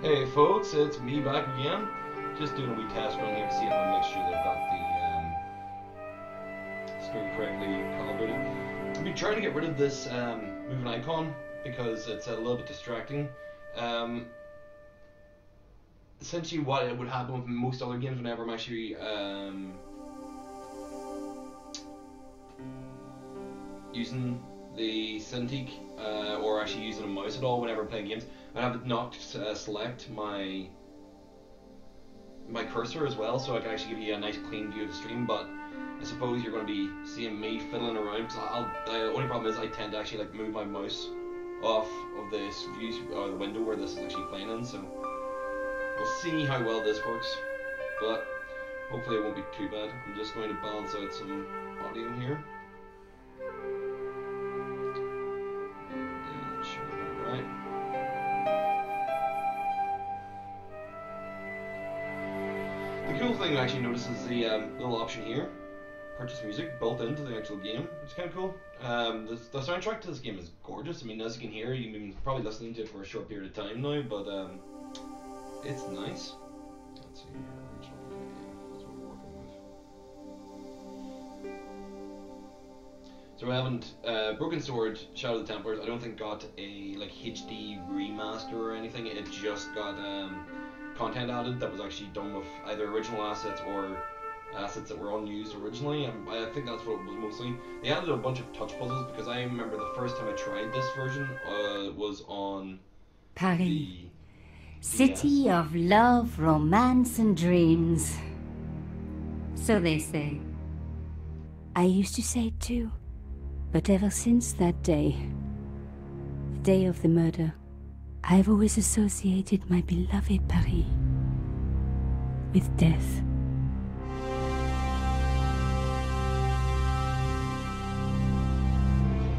Hey folks, it's me back again. Just doing a wee test run here to see if I make sure they've got the screen correctly calibrated. I've been trying to get rid of this moving icon because it's a little bit distracting. Essentially what would happen with most other games whenever I'm actually using the Cintiq or actually using a mouse at all whenever I'm playing games, I have it not select my cursor as well, so I can actually give you a nice clean view of the stream. But I suppose you're going to be seeing me fiddling around because the only problem is I tend to actually move my mouse off of this view or the window where this is actually playing in. So we'll see how well this works, but hopefully it won't be too bad. I'm just going to balance out some audio here. Right. The cool thing I actually noticed is the little option here, purchase music, built into the actual game. It's kind of cool. The soundtrack to this game is gorgeous. I mean, as you can hear, you've been probably listening to it for a short period of time now, but it's nice. Let's see here, original game. That's what we're working with. So we haven't Broken Sword, Shadow of the Templars. I don't think got a HD remaster or anything. It just got content added that was actually done with either original assets or assets that were unused originally. I think that's what it was mostly. They added a bunch of touch puzzles because I remember the first time I tried this version was on Paris, city of love, romance, and dreams. So they say. I used to say it too. But ever since that day, the day of the murder, I've always associated my beloved Paris with death.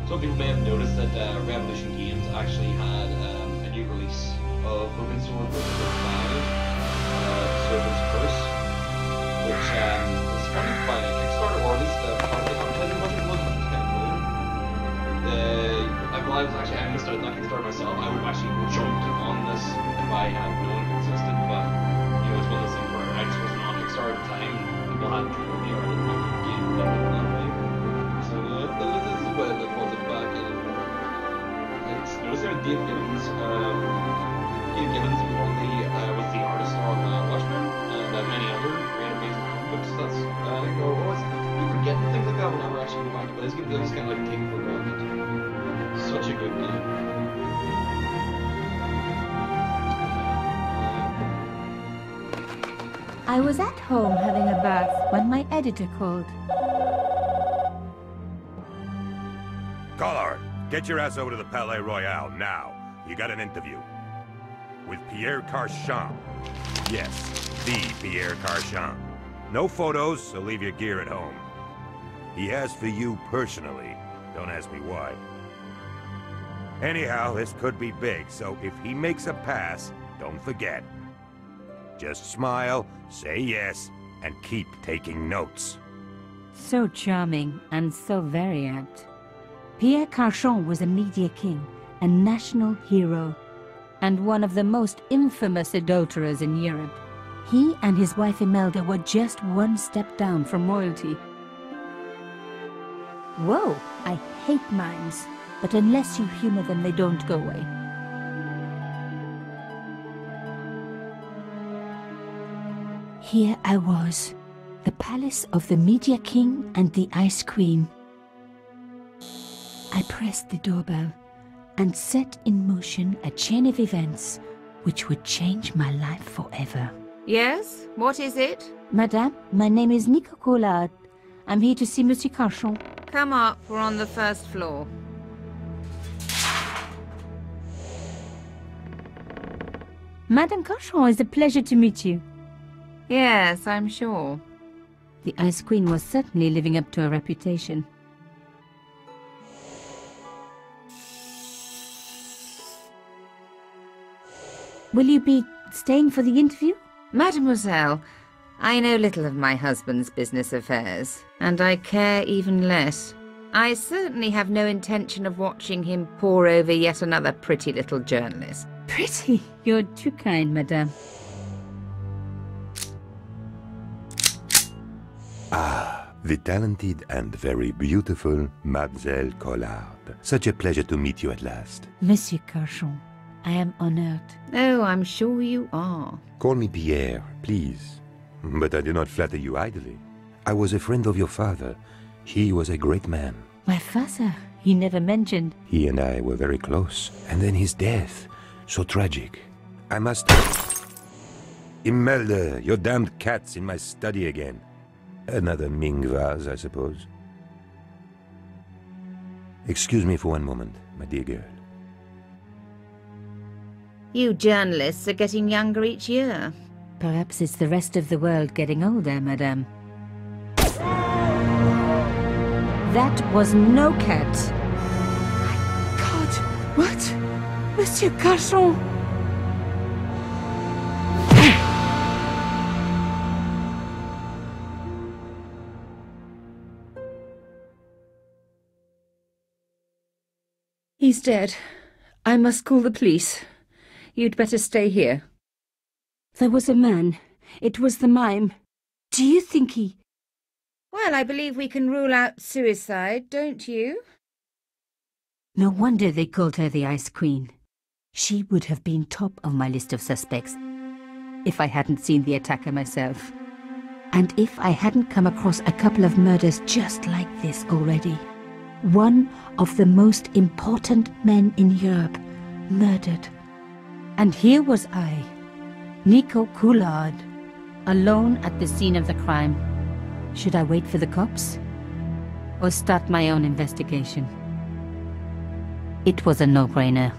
Some people may have noticed that Revolution Games actually had a new release of Broken Sword Broken Sword 5, Servant's Curse, which was funded by a Kickstarter, or at least part of the advertising budget was, which was kind of cool. I was actually, I missed out on that Kickstarter myself. I would have actually jumped on this if I had known it existed, but you know, it's one of those things where I just wasn't on Kickstarter at the time. People hadn't told me or I didn't know the game that way. So this is the way that pulls it back in. It's notice there Dave Gibbons. Dave Gibbons was the artist on Watchmen and many other great amazing comic books. That's you forget things like that whenever I actually go back, but this game feels kind of like taken for granted. Such a good game. I was at home having a bath when my editor called. Collard, get your ass over to the Palais Royal now. You got an interview. With Pierre Carchon. Yes, the Pierre Carchon. No photos, so leave your gear at home. He asked for you personally. Don't ask me why. Anyhow, this could be big, so if he makes a pass, don't forget. Just smile, say yes, and keep taking notes. So charming and so very apt. Pierre Carchon was a media king, a national hero, and one of the most infamous adulterers in Europe. He and his wife Imelda were just one step down from royalty. Whoa, I hate mimes. But unless you humor them, they don't go away. Here I was, the palace of the Media King and the Ice Queen. I pressed the doorbell and set in motion a chain of events which would change my life forever. Yes? What is it? Madame, my name is Nico Collard. I'm here to see Monsieur Carchon. Come up, we're on the first floor. Madame Carchon, it's a pleasure to meet you. Yes, I'm sure. The Ice Queen was certainly living up to her reputation. Will you be staying for the interview? Mademoiselle, I know little of my husband's business affairs, and I care even less. I certainly have no intention of watching him pore over yet another pretty little journalist. pretty. You're too kind, madame. Ah, the talented and very beautiful Mademoiselle Collard. Such a pleasure to meet you at last. Monsieur Carchon, I am honored. Oh, I'm sure you are. Call me Pierre, please. But I do not flatter you idly. I was a friend of your father. He was a great man. My father, he never mentioned. He and I were very close. And then his death. So tragic. I must... Imelda, your damned cat's in my study again. Another Ming vase, I suppose. Excuse me for one moment, my dear girl. You journalists are getting younger each year. Perhaps it's the rest of the world getting older, madame. That was no cat. My God, what? Monsieur Carchon! He's dead. I must call the police. You'd better stay here. There was a man. It was the mime. Do you think he... Well, I believe we can rule out suicide, don't you? No wonder they called her the Ice Queen. She would have been top of my list of suspects if I hadn't seen the attacker myself. And if I hadn't come across a couple of murders just like this already. One of the most important men in Europe murdered. And here was I, Nico Coulard, alone at the scene of the crime. Should I wait for the cops? Or start my own investigation? It was a no-brainer.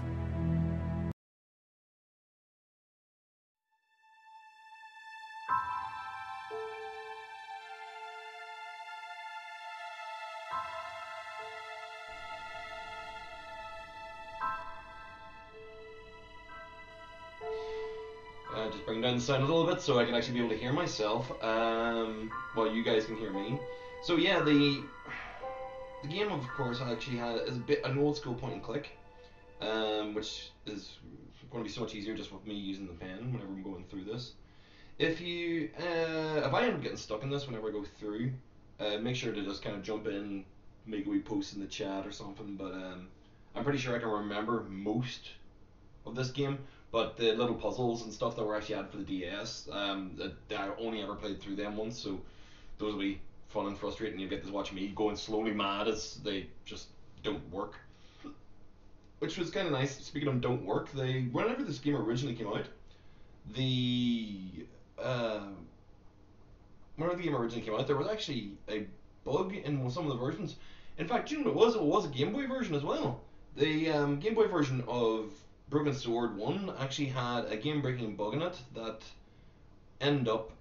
Just bring down the sound a little bit so I can actually be able to hear myself, while you guys can hear me. So yeah, the game, of course, actually is a bit an old school point and click, which is going to be so much easier just with me using the pen whenever I'm going through this. If I end up getting stuck in this whenever I go through, make sure to just kind of jump in, make a wee post in the chat or something. But I'm pretty sure I can remember most of this game. But the little puzzles and stuff that were actually added for the DS, I only ever played through them once, so those will be fun and frustrating. You get to watch me going slowly mad as they just don't work. Which was kind of nice. Speaking of don't work, whenever this game originally came out, whenever the game originally came out, there was actually a bug in some of the versions. In fact, you know what it was? It was a Game Boy version as well. The Game Boy version of Broken Sword 1 actually had a game-breaking bug in it that ended up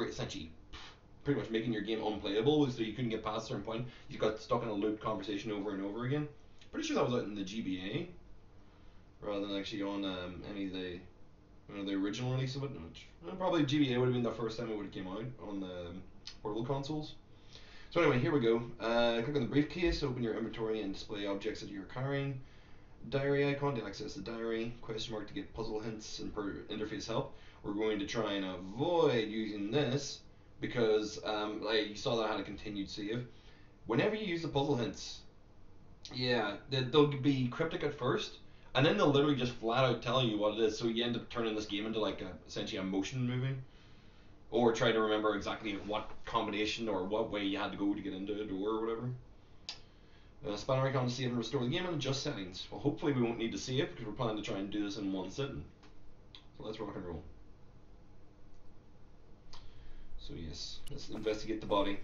essentially pretty much making your game unplayable, so you couldn't get past a certain point. You got stuck in a loop conversation over and over again. Pretty sure that was out in the GBA, rather than actually on any of the original release of it. Probably GBA would have been the first time it would have came out on the portable consoles. So anyway, here we go. Click on the briefcase, open your inventory and display objects that you're carrying. Diary icon to access the diary, question mark to get puzzle hints and interface help. We're going to try and avoid using this because like you saw that I had a continued save. Whenever you use the puzzle hints, yeah, they'll be cryptic at first, and then they'll literally just flat out tell you what it is, so you end up turning this game into like essentially a motion movie. Or try to remember exactly what combination or what way you had to go to get into the door or whatever. Spanner icon to save and restore the game and adjust settings. Well, hopefully we won't need to save because we're planning to try and do this in one sitting. So let's rock and roll. So yes, let's investigate the body.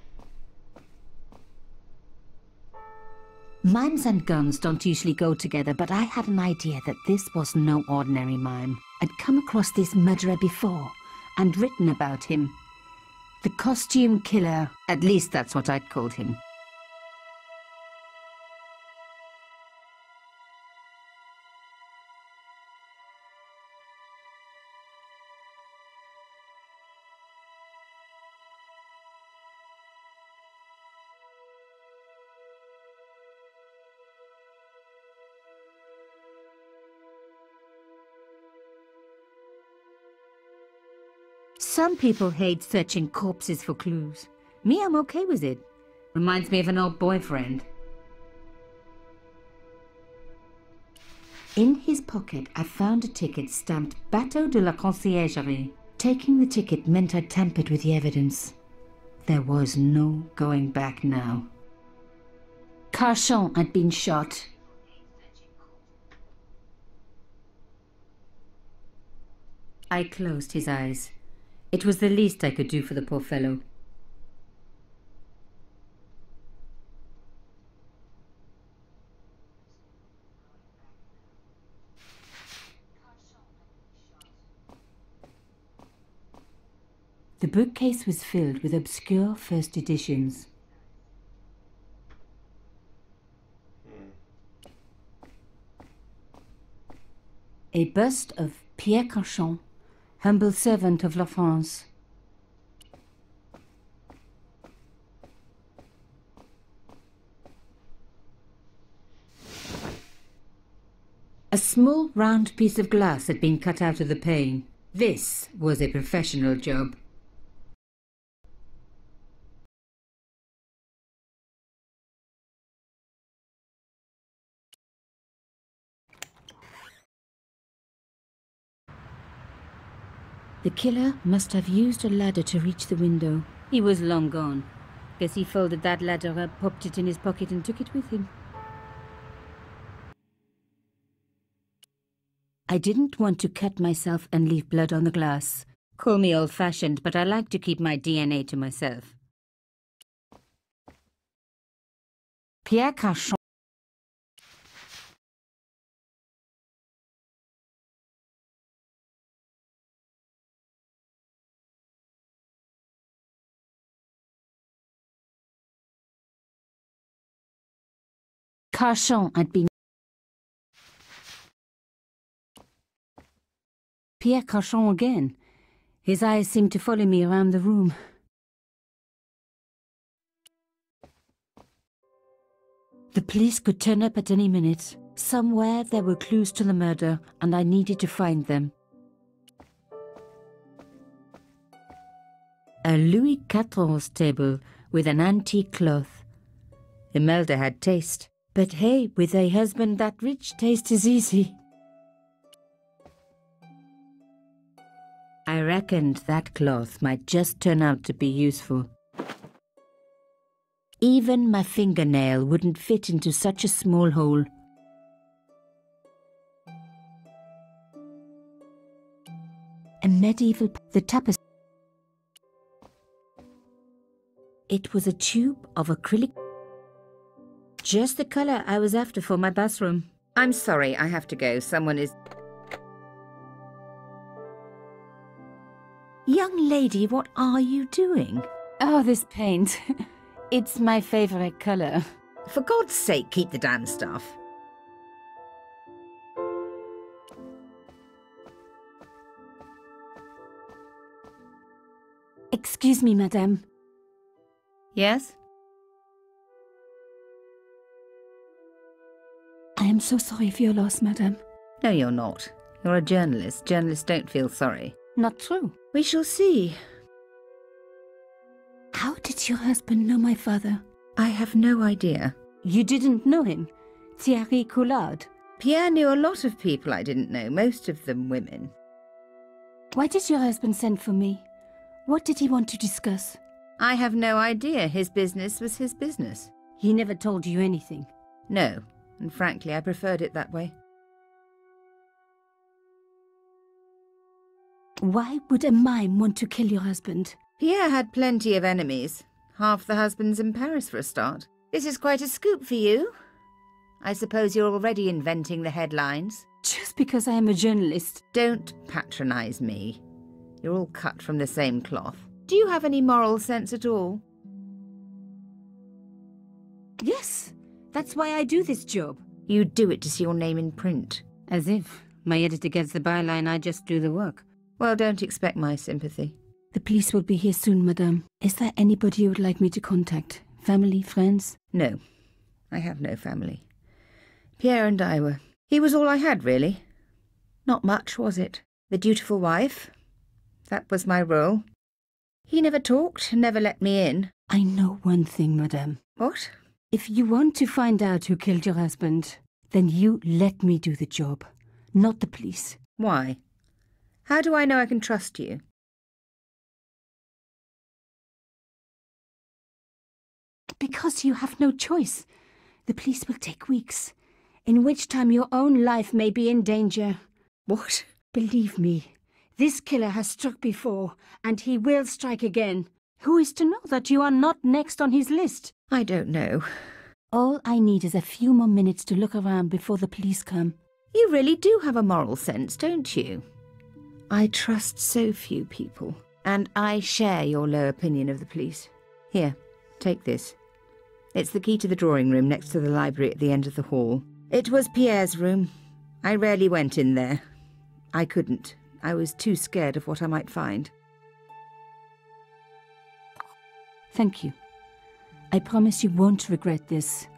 Mimes and guns don't usually go together, but I had an idea that this was no ordinary mime. I'd come across this murderer before and written about him. The costume killer, at least that's what I'd called him. Some people hate searching corpses for clues. Me, I'm okay with it. Reminds me of an old boyfriend. In his pocket, I found a ticket stamped Bateau de la Conciergerie. Taking the ticket meant I tampered with the evidence. There was no going back now. Carchon had been shot. I closed his eyes. It was the least I could do for the poor fellow. The bookcase was filled with obscure first editions. A bust of Pierre Carchon, humble servant of La France. A small round piece of glass had been cut out of the pane. This was a professional job. The killer must have used a ladder to reach the window. He was long gone. Guess he folded that ladder up, popped it in his pocket and took it with him. I didn't want to cut myself and leave blood on the glass. Call me old-fashioned, but I like to keep my DNA to myself. Pierre Carchon. Carchon had been... Pierre Carchon again. His eyes seemed to follow me around the room. The police could turn up at any minute. Somewhere there were clues to the murder, and I needed to find them. A Louis XIV table with an antique cloth. Imelda had taste. But hey, with a husband that rich, taste is easy. I reckoned that cloth might just turn out to be useful. Even my fingernail wouldn't fit into such a small hole. A medieval... the tapestry. It was a tube of acrylic... Just the colour I was after for my bathroom. I'm sorry, I have to go. Someone is... Young lady, what are you doing? Oh, this paint. It's my favourite colour. For God's sake, keep the damn stuff. Excuse me, madame. Yes? I am so sorry for your loss, madame. No, you're not. You're a journalist. Journalists don't feel sorry. Not true. We shall see. How did your husband know my father? I have no idea. You didn't know him? Thierry Coulard? Pierre knew a lot of people I didn't know, most of them women. Why did your husband send for me? What did he want to discuss? I have no idea. His business was his business. He never told you anything? No, and frankly, I preferred it that way. Why would a mime want to kill your husband? Pierre had plenty of enemies. Half the husbands in Paris for a start. This is quite a scoop for you. I suppose you're already inventing the headlines. Just because I am a journalist. Don't patronise me. You're all cut from the same cloth. Do you have any moral sense at all? Yes, that's why I do this job. You do it to see your name in print. As if. My editor gets the byline, I just do the work. Well, don't expect my sympathy. The police will be here soon, madame. Is there anybody you would like me to contact? Family, friends? No, I have no family. Pierre and I were... He was all I had, really. Not much, was it? The dutiful wife, That was my role. He never talked, never let me in. I know one thing, madame. What? If you want to find out who killed your husband, then you let me do the job, not the police. Why? How do I know I can trust you? Because you have no choice. The police will take weeks, in which time your own life may be in danger. What? Believe me, this killer has struck before, and he will strike again. Who is to know that you are not next on his list? I don't know. All I need is a few more minutes to look around before the police come. You really do have a moral sense, don't you? I trust so few people, and I share your low opinion of the police. Here, take this. It's the key to the drawing room next to the library at the end of the hall. It was Pierre's room. I rarely went in there. I couldn't. I was too scared of what I might find. Thank you. I promise you won't regret this.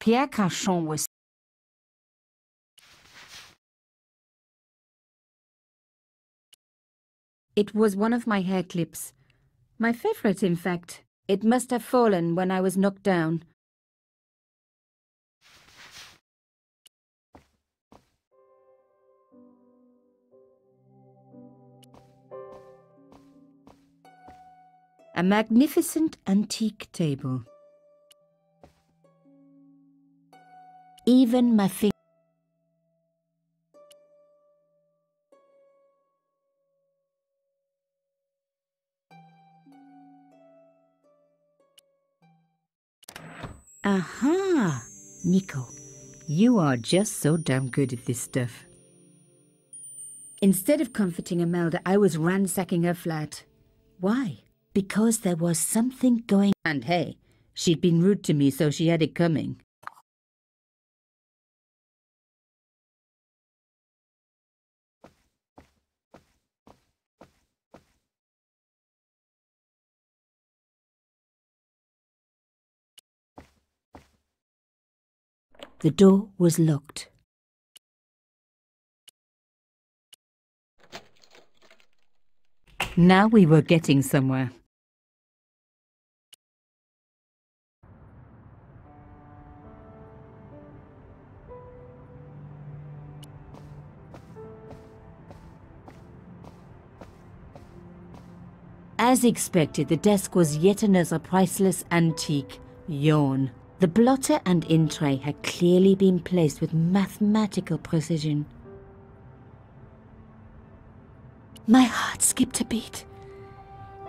Pierre Carchon was... It was one of my hair clips. My favorite, in fact. It must have fallen when I was knocked down. A magnificent antique table. Even my finger. Aha! Nico, you are just so damn good at this stuff. Instead of comforting Imelda, I was ransacking her flat. Why? Because there was something going... And hey, she'd been rude to me, so she had it coming. The door was locked. Now we were getting somewhere. As expected, the desk was yet another priceless antique. Yawn. The blotter and in tray had clearly been placed with mathematical precision. My heart skipped a beat.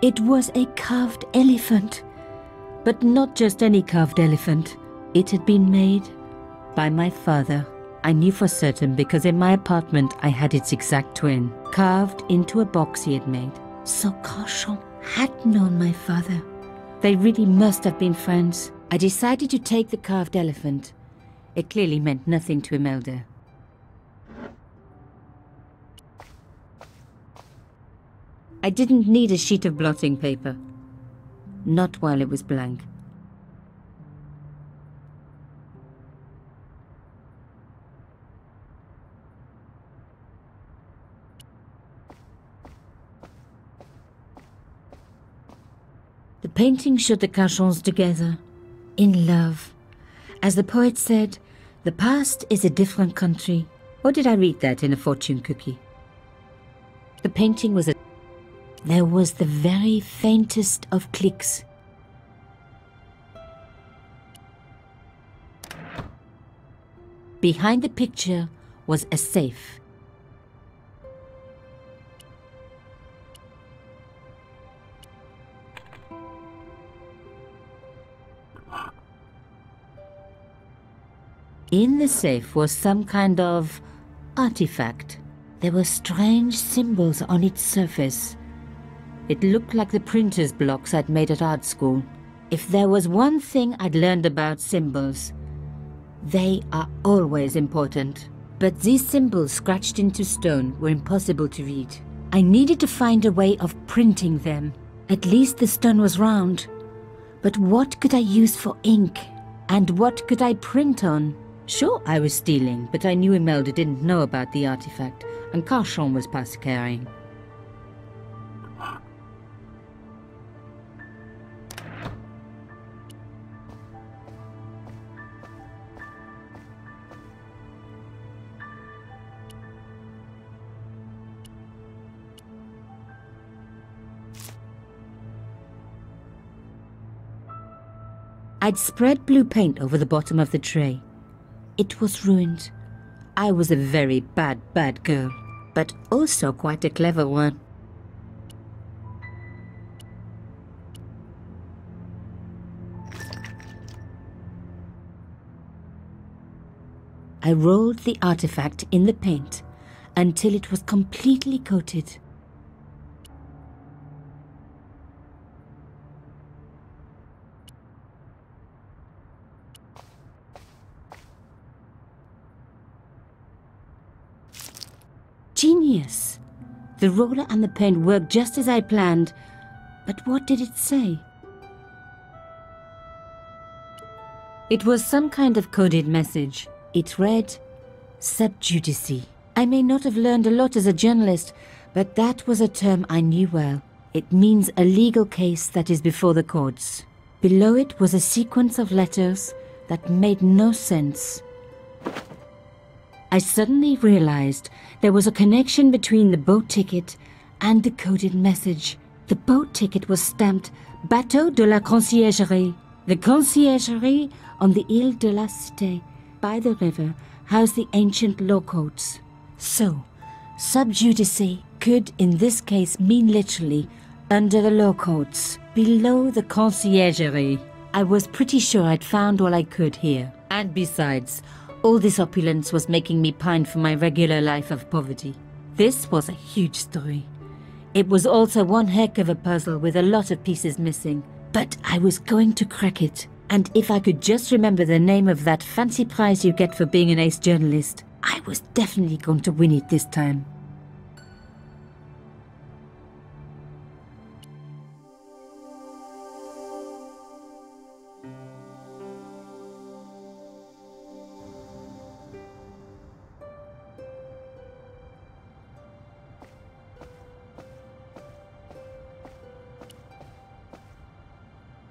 It was a carved elephant. But not just any carved elephant. It had been made by my father. I knew for certain because in my apartment I had its exact twin, carved into a box he had made. So Carchon had known my father. They really must have been friends. I decided to take the carved elephant. It clearly meant nothing to Imelda. I didn't need a sheet of blotting paper. Not while it was blank. The painting showed the Carchons together, in love. As the poet said, the past is a different country. Or did I read that in a fortune cookie? The painting was a... There was the very faintest of clicks. Behind the picture was a safe. In the safe was some kind of artifact. There were strange symbols on its surface. It looked like the printer's blocks I'd made at art school. If there was one thing I'd learned about symbols, They are always important. But these symbols scratched into stone were impossible to read. I needed to find a way of printing them. At least the stone was round. But what could I use for ink? And what could I print on? Sure, I was stealing, but I knew Imelda didn't know about the artifact, and Carchon was past carrying. I'd spread blue paint over the bottom of the tray. It was ruined. I was a very bad girl, but also quite a clever one. I rolled the artifact in the paint until it was completely coated. Genius! The roller and the paint worked just as I planned, but what did it say? It was some kind of coded message. It read, "Sub judice." I may not have learned a lot as a journalist, but that was a term I knew well. It means a legal case that is before the courts. Below it was a sequence of letters that made no sense. I suddenly realized there was a connection between the boat ticket and the coded message. The boat ticket was stamped Bateau de la Conciergerie. The Conciergerie on the Ile de la Cité, by the river, housed the ancient law courts. So, sub judice could in this case mean literally under the law courts, below the Conciergerie. I was pretty sure I'd found all I could here. And besides, all this opulence was making me pine for my regular life of poverty. This was a huge story. It was also one heck of a puzzle with a lot of pieces missing. But I was going to crack it. And if I could just remember the name of that fancy prize you get for being an ace journalist, I was definitely going to win it this time.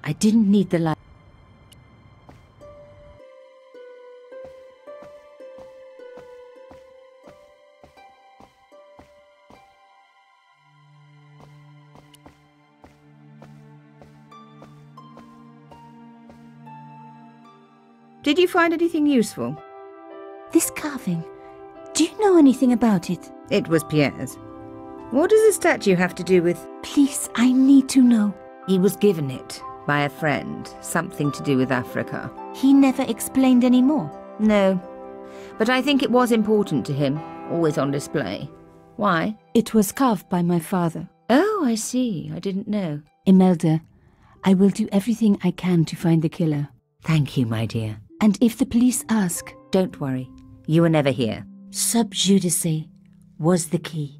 I didn't need the light. Did you find anything useful? This carving. Do you know anything about it? It was Pierre's. What does the statue have to do with... Please, I need to know. He was given it by a friend, something to do with Africa. He never explained any more. No, but I think it was important to him, always on display. Why? It was carved by my father. Oh, I see. I didn't know. Imelda, I will do everything I can to find the killer. Thank you, my dear. And if the police ask... Don't worry. You were never here. Sub judice was the key.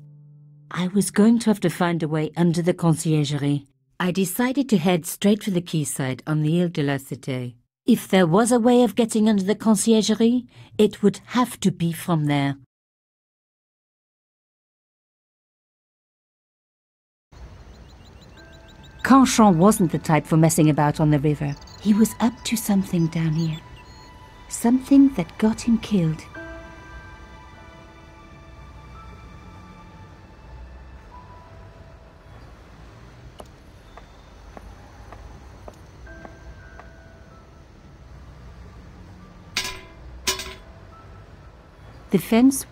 I was going to have to find a way under the Conciergerie. I decided to head straight for the quayside on the Ile de la Cité. If there was a way of getting under the Conciergerie, it would have to be from there. Carchon wasn't the type for messing about on the river. He was up to something down here. Something that got him killed. The fence.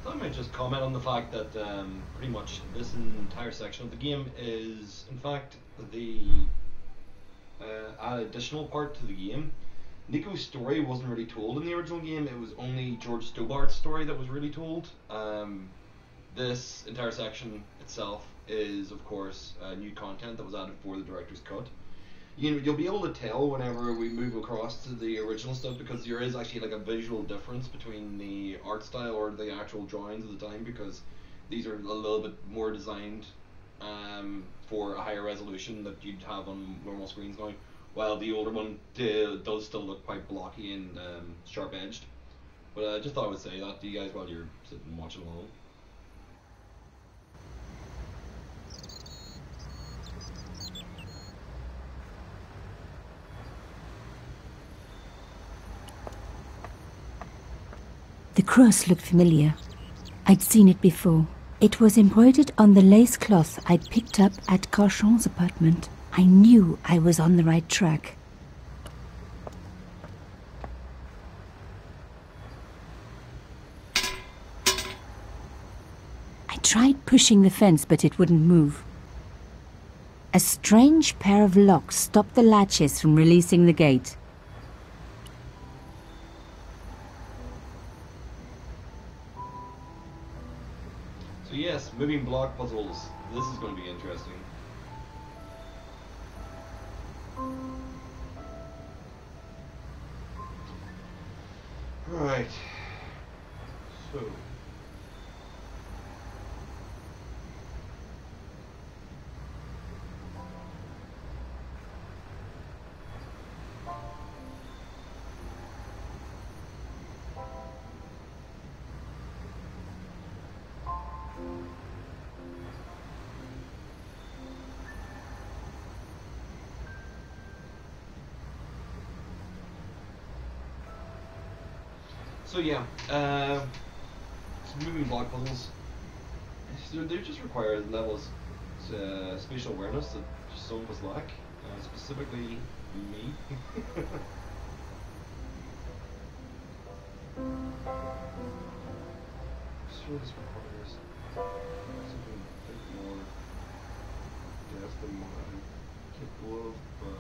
I might just comment on the fact that pretty much this entire section of the game is, in fact, the additional part to the game. Nico's story wasn't really told in the original game. It was only George Stobart's story that was really told. This entire section itself is, of course, new content that was added for the director's cut. You'll be able to tell whenever we move across to the original stuff, because there is actually like a visual difference between the art style or the actual drawings of the time, because these are a little bit more designed for a higher resolution that you'd have on normal screens now, while the older one does still look quite blocky and sharp edged. But I just thought I would say that to you guys while you're sitting and watching along. The cross looked familiar. I'd seen it before. It was embroidered on the lace cloth I'd picked up at Carchon's apartment. I knew I was on the right track. I tried pushing the fence, but it wouldn't move. A strange pair of locks stopped the latches from releasing the gate. So yes, moving block puzzles. This is going to be interesting. Right. So. So yeah, moving block puzzles, they just require levels spatial awareness that some of us lack, specifically me. Sure, this requires something a bit more depth than what I'm capable of, but.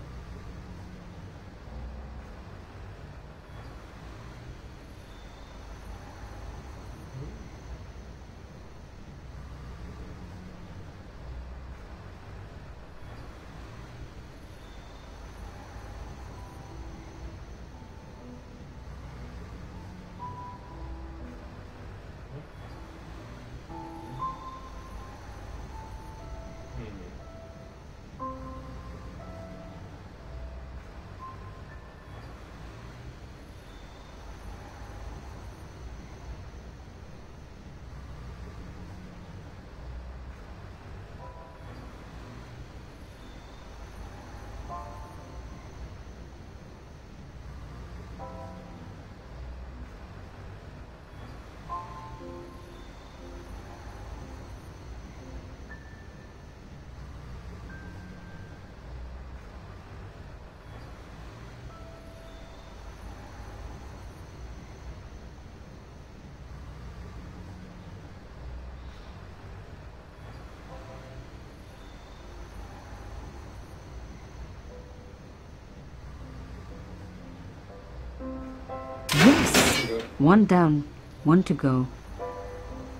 Yes! One down, one to go.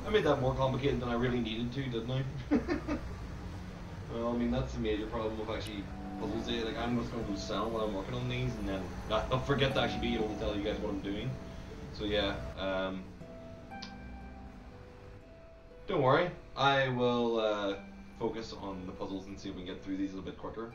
I made that more complicated than I really needed to, didn't I? Well, I mean, that's a major problem with actually puzzles. Like, I'm just going to lose sound while I'm working on these, and then I'll forget to actually be able to tell you guys what I'm doing. So yeah, don't worry. I will focus on the puzzles and see if we can get through these a little bit quicker.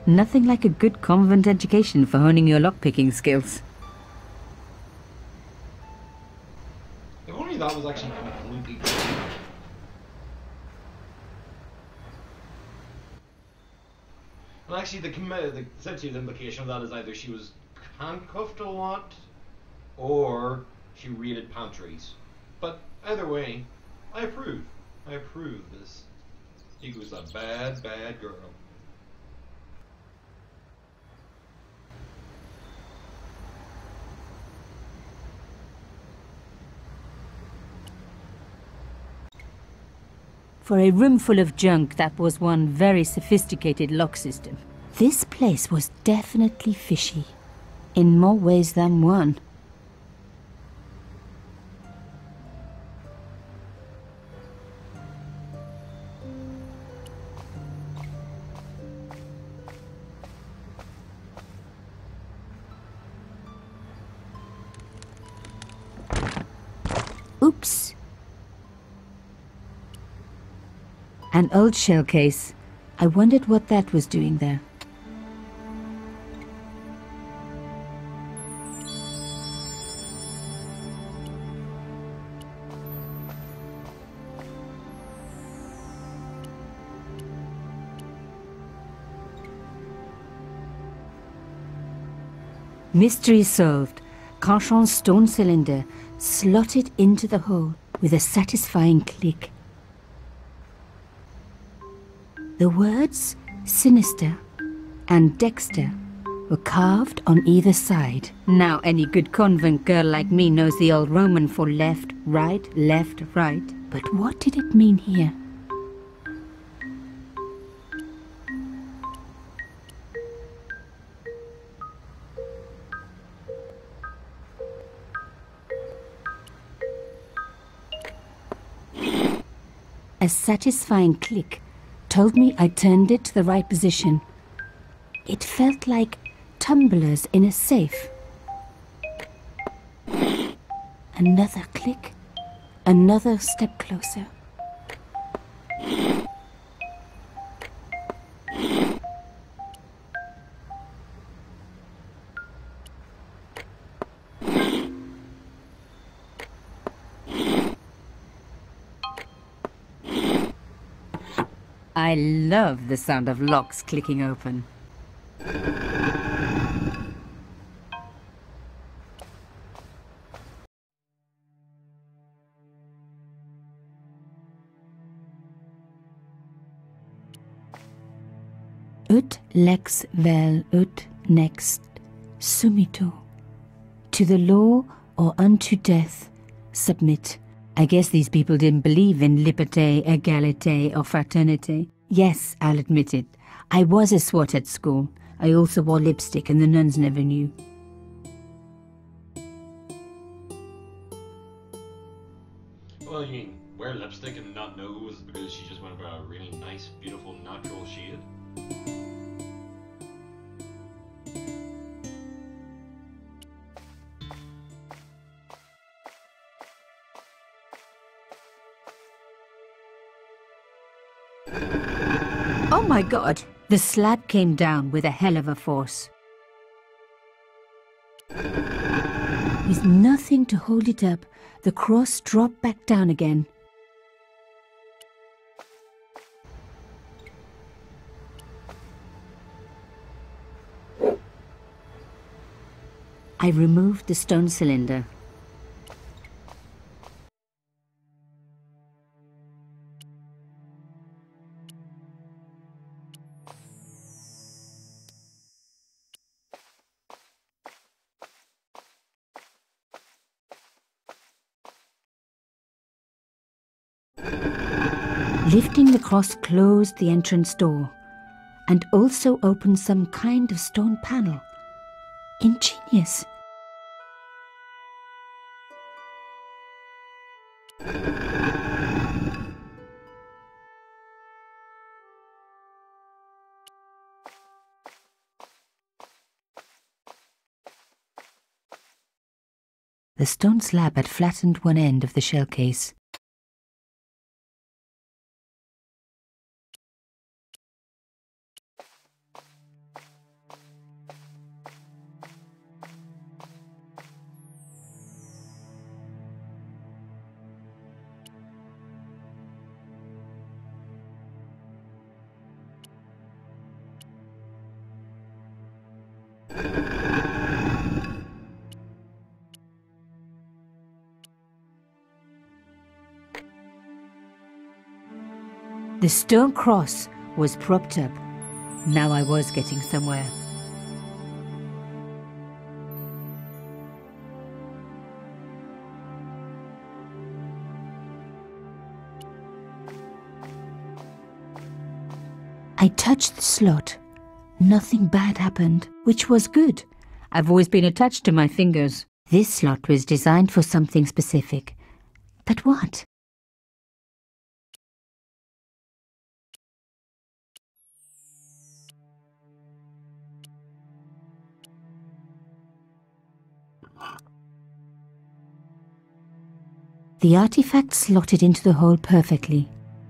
Nothing like a good convent education for honing your lockpicking skills. If only that was actually completely true. Well, actually, the sensitive implication of that is either she was handcuffed a lot, or she raided pantries. But either way, I approve. I approve this. He was a bad, bad girl. For a room full of junk, that was one very sophisticated lock system. This place was definitely fishy, in more ways than one. Oops. An old shell case. I wondered what that was doing there. Mystery solved. Carchon's stone cylinder slotted into the hole with a satisfying click. The words Sinister and Dexter were carved on either side. Now any good convent girl like me knows the old Roman for left, right. But what did it mean here? A satisfying click told me I turned it to the right position. It felt like tumblers in a safe. Another click, another step closer. I love the sound of locks clicking open. Ut lex vel ut next sumito. To the law or unto death submit. I guess these people didn't believe in liberté, égalité, or fraternité. Yes, I'll admit it. I was a swot at school. I also wore lipstick and the nuns never knew. Well, you mean wear lipstick and not know it was because she just went for a really nice, beautiful, natural shade? Oh my god! The slab came down with a hell of a force. With nothing to hold it up, the cross dropped back down again. I removed the stone cylinder. Lifting the cross closed the entrance door and also opened some kind of stone panel. Ingenious. The stone slab had flattened one end of the shell case. The stone cross was propped up. Now I was getting somewhere. I touched the slot. Nothing bad happened, which was good. I've always been attached to my fingers. This slot was designed for something specific. But what? The artifact slotted into the hole perfectly.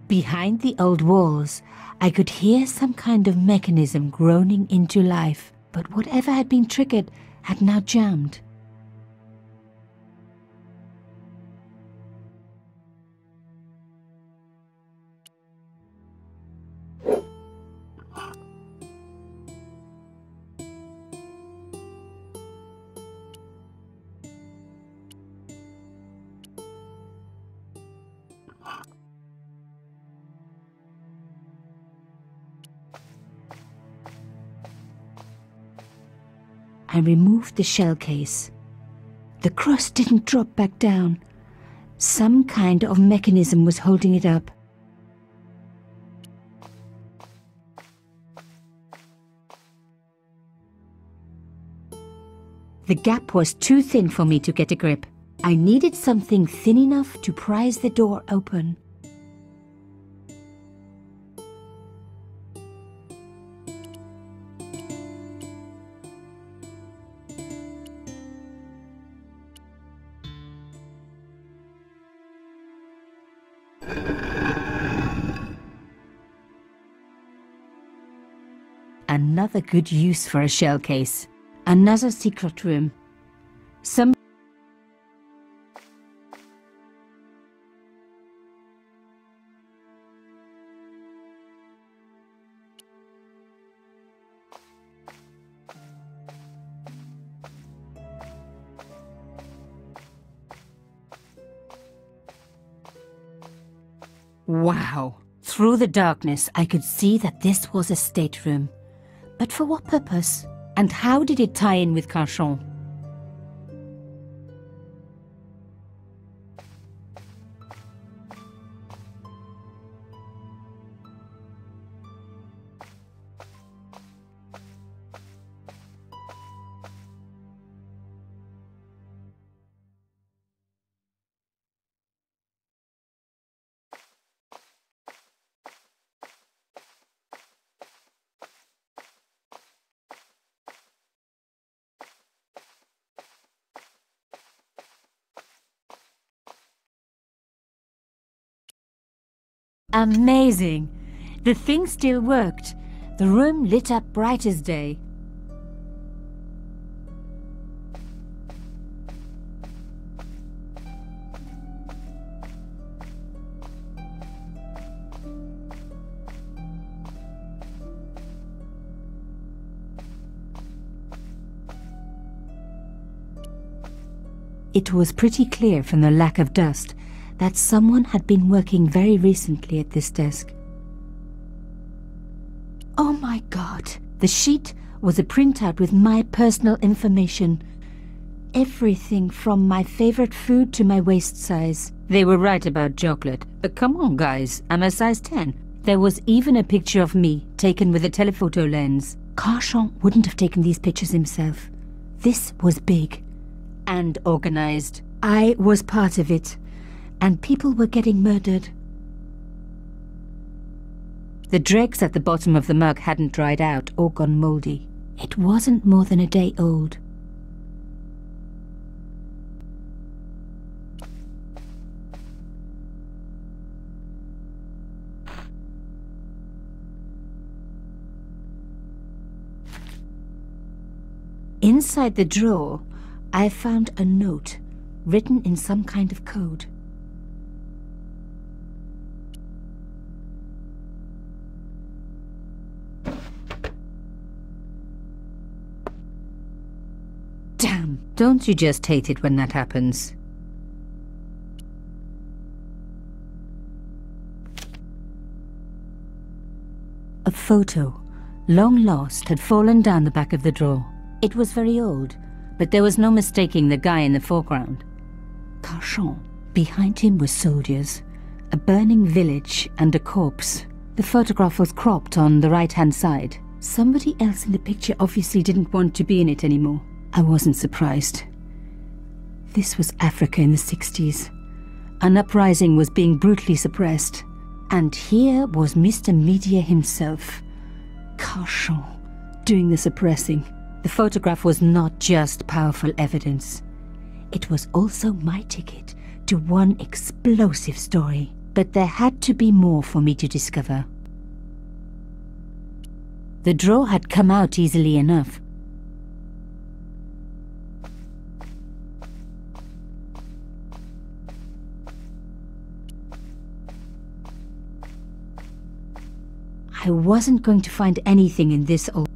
Behind the old walls, I could hear some kind of mechanism groaning into life, but whatever had been triggered had now jammed. I removed the shell case. The cross didn't drop back down. Some kind of mechanism was holding it up. The gap was too thin for me to get a grip. I needed something thin enough to prise the door open. Another good use for a shell case. Another secret room. Wow! Through the darkness, I could see that this was a stateroom. But for what purpose? And how did it tie in with Carchon? Amazing! The thing still worked. The room lit up bright as day. It was pretty clear from the lack of dust that someone had been working very recently at this desk. Oh my God! The sheet was a printout with my personal information. Everything from my favorite food to my waist size. They were right about chocolate, but come on guys, I'm a size 10. There was even a picture of me, taken with a telephoto lens. Carchon wouldn't have taken these pictures himself. This was big and organized. I was part of it. And people were getting murdered. The dregs at the bottom of the mug hadn't dried out or gone moldy. It wasn't more than a day old. Inside the drawer, I found a note written in some kind of code. Damn, don't you just hate it when that happens? A photo, long lost, had fallen down the back of the drawer. It was very old, but there was no mistaking the guy in the foreground. Carchon. Behind him were soldiers, a burning village and a corpse. The photograph was cropped on the right-hand side. Somebody else in the picture obviously didn't want to be in it anymore. I wasn't surprised. This was Africa in the 60s. An uprising was being brutally suppressed. And here was Mr. Media himself, Carchon, doing the suppressing. The photograph was not just powerful evidence. It was also my ticket to one explosive story. But there had to be more for me to discover. The drawer had come out easily enough. I wasn't going to find anything in this old...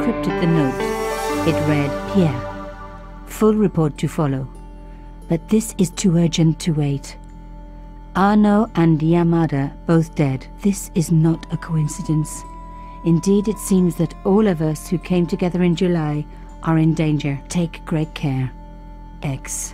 decrypted the note. It read, Pierre, full report to follow. But this is too urgent to wait. Arno and Yamada both dead. This is not a coincidence. Indeed, it seems that all of us who came together in July are in danger. Take great care. X.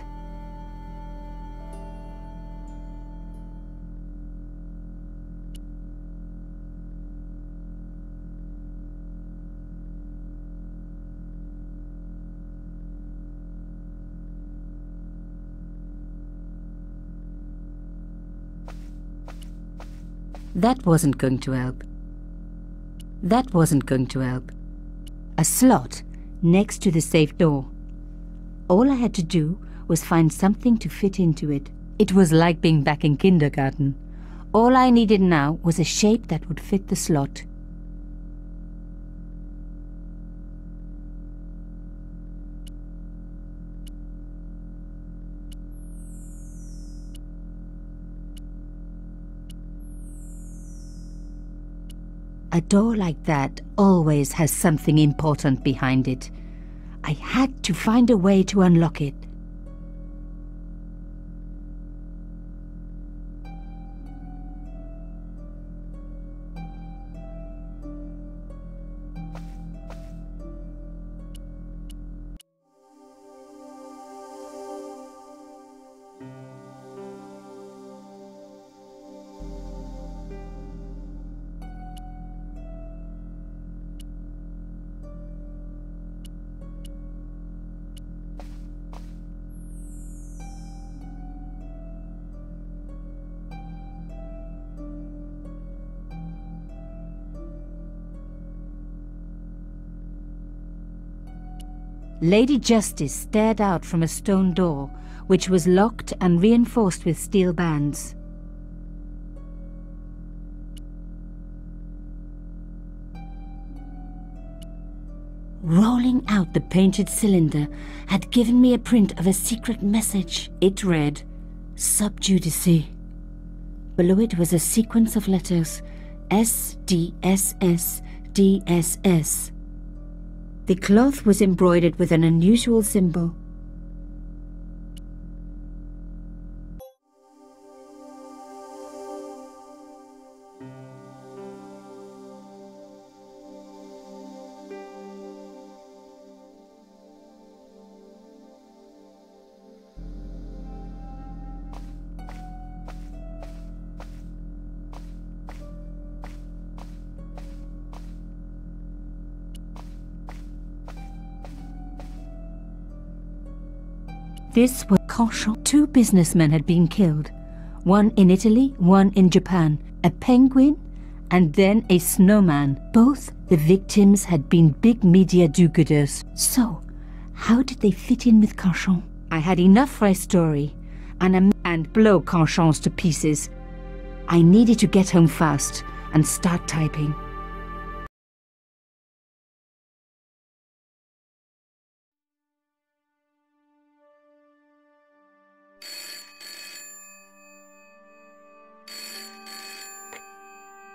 That wasn't going to help. That wasn't going to help. A slot next to the safe door. All I had to do was find something to fit into it. It was like being back in kindergarten. All I needed now was a shape that would fit the slot. A door like that always has something important behind it. I had to find a way to unlock it. Lady Justice stared out from a stone door, which was locked and reinforced with steel bands. Rolling out the painted cylinder had given me a print of a secret message. It read, Sub Judice. Below it was a sequence of letters, S, D, S, S, D, S, S. The cloth was embroidered with an unusual symbol. This was Canchon. 2 businessmen had been killed. One in Italy, one in Japan. A penguin, and then a snowman. Both the victims had been big media do-gooders. So, how did they fit in with Canchon? I had enough for a story, and blow Canchons to pieces. I needed to get home fast and start typing.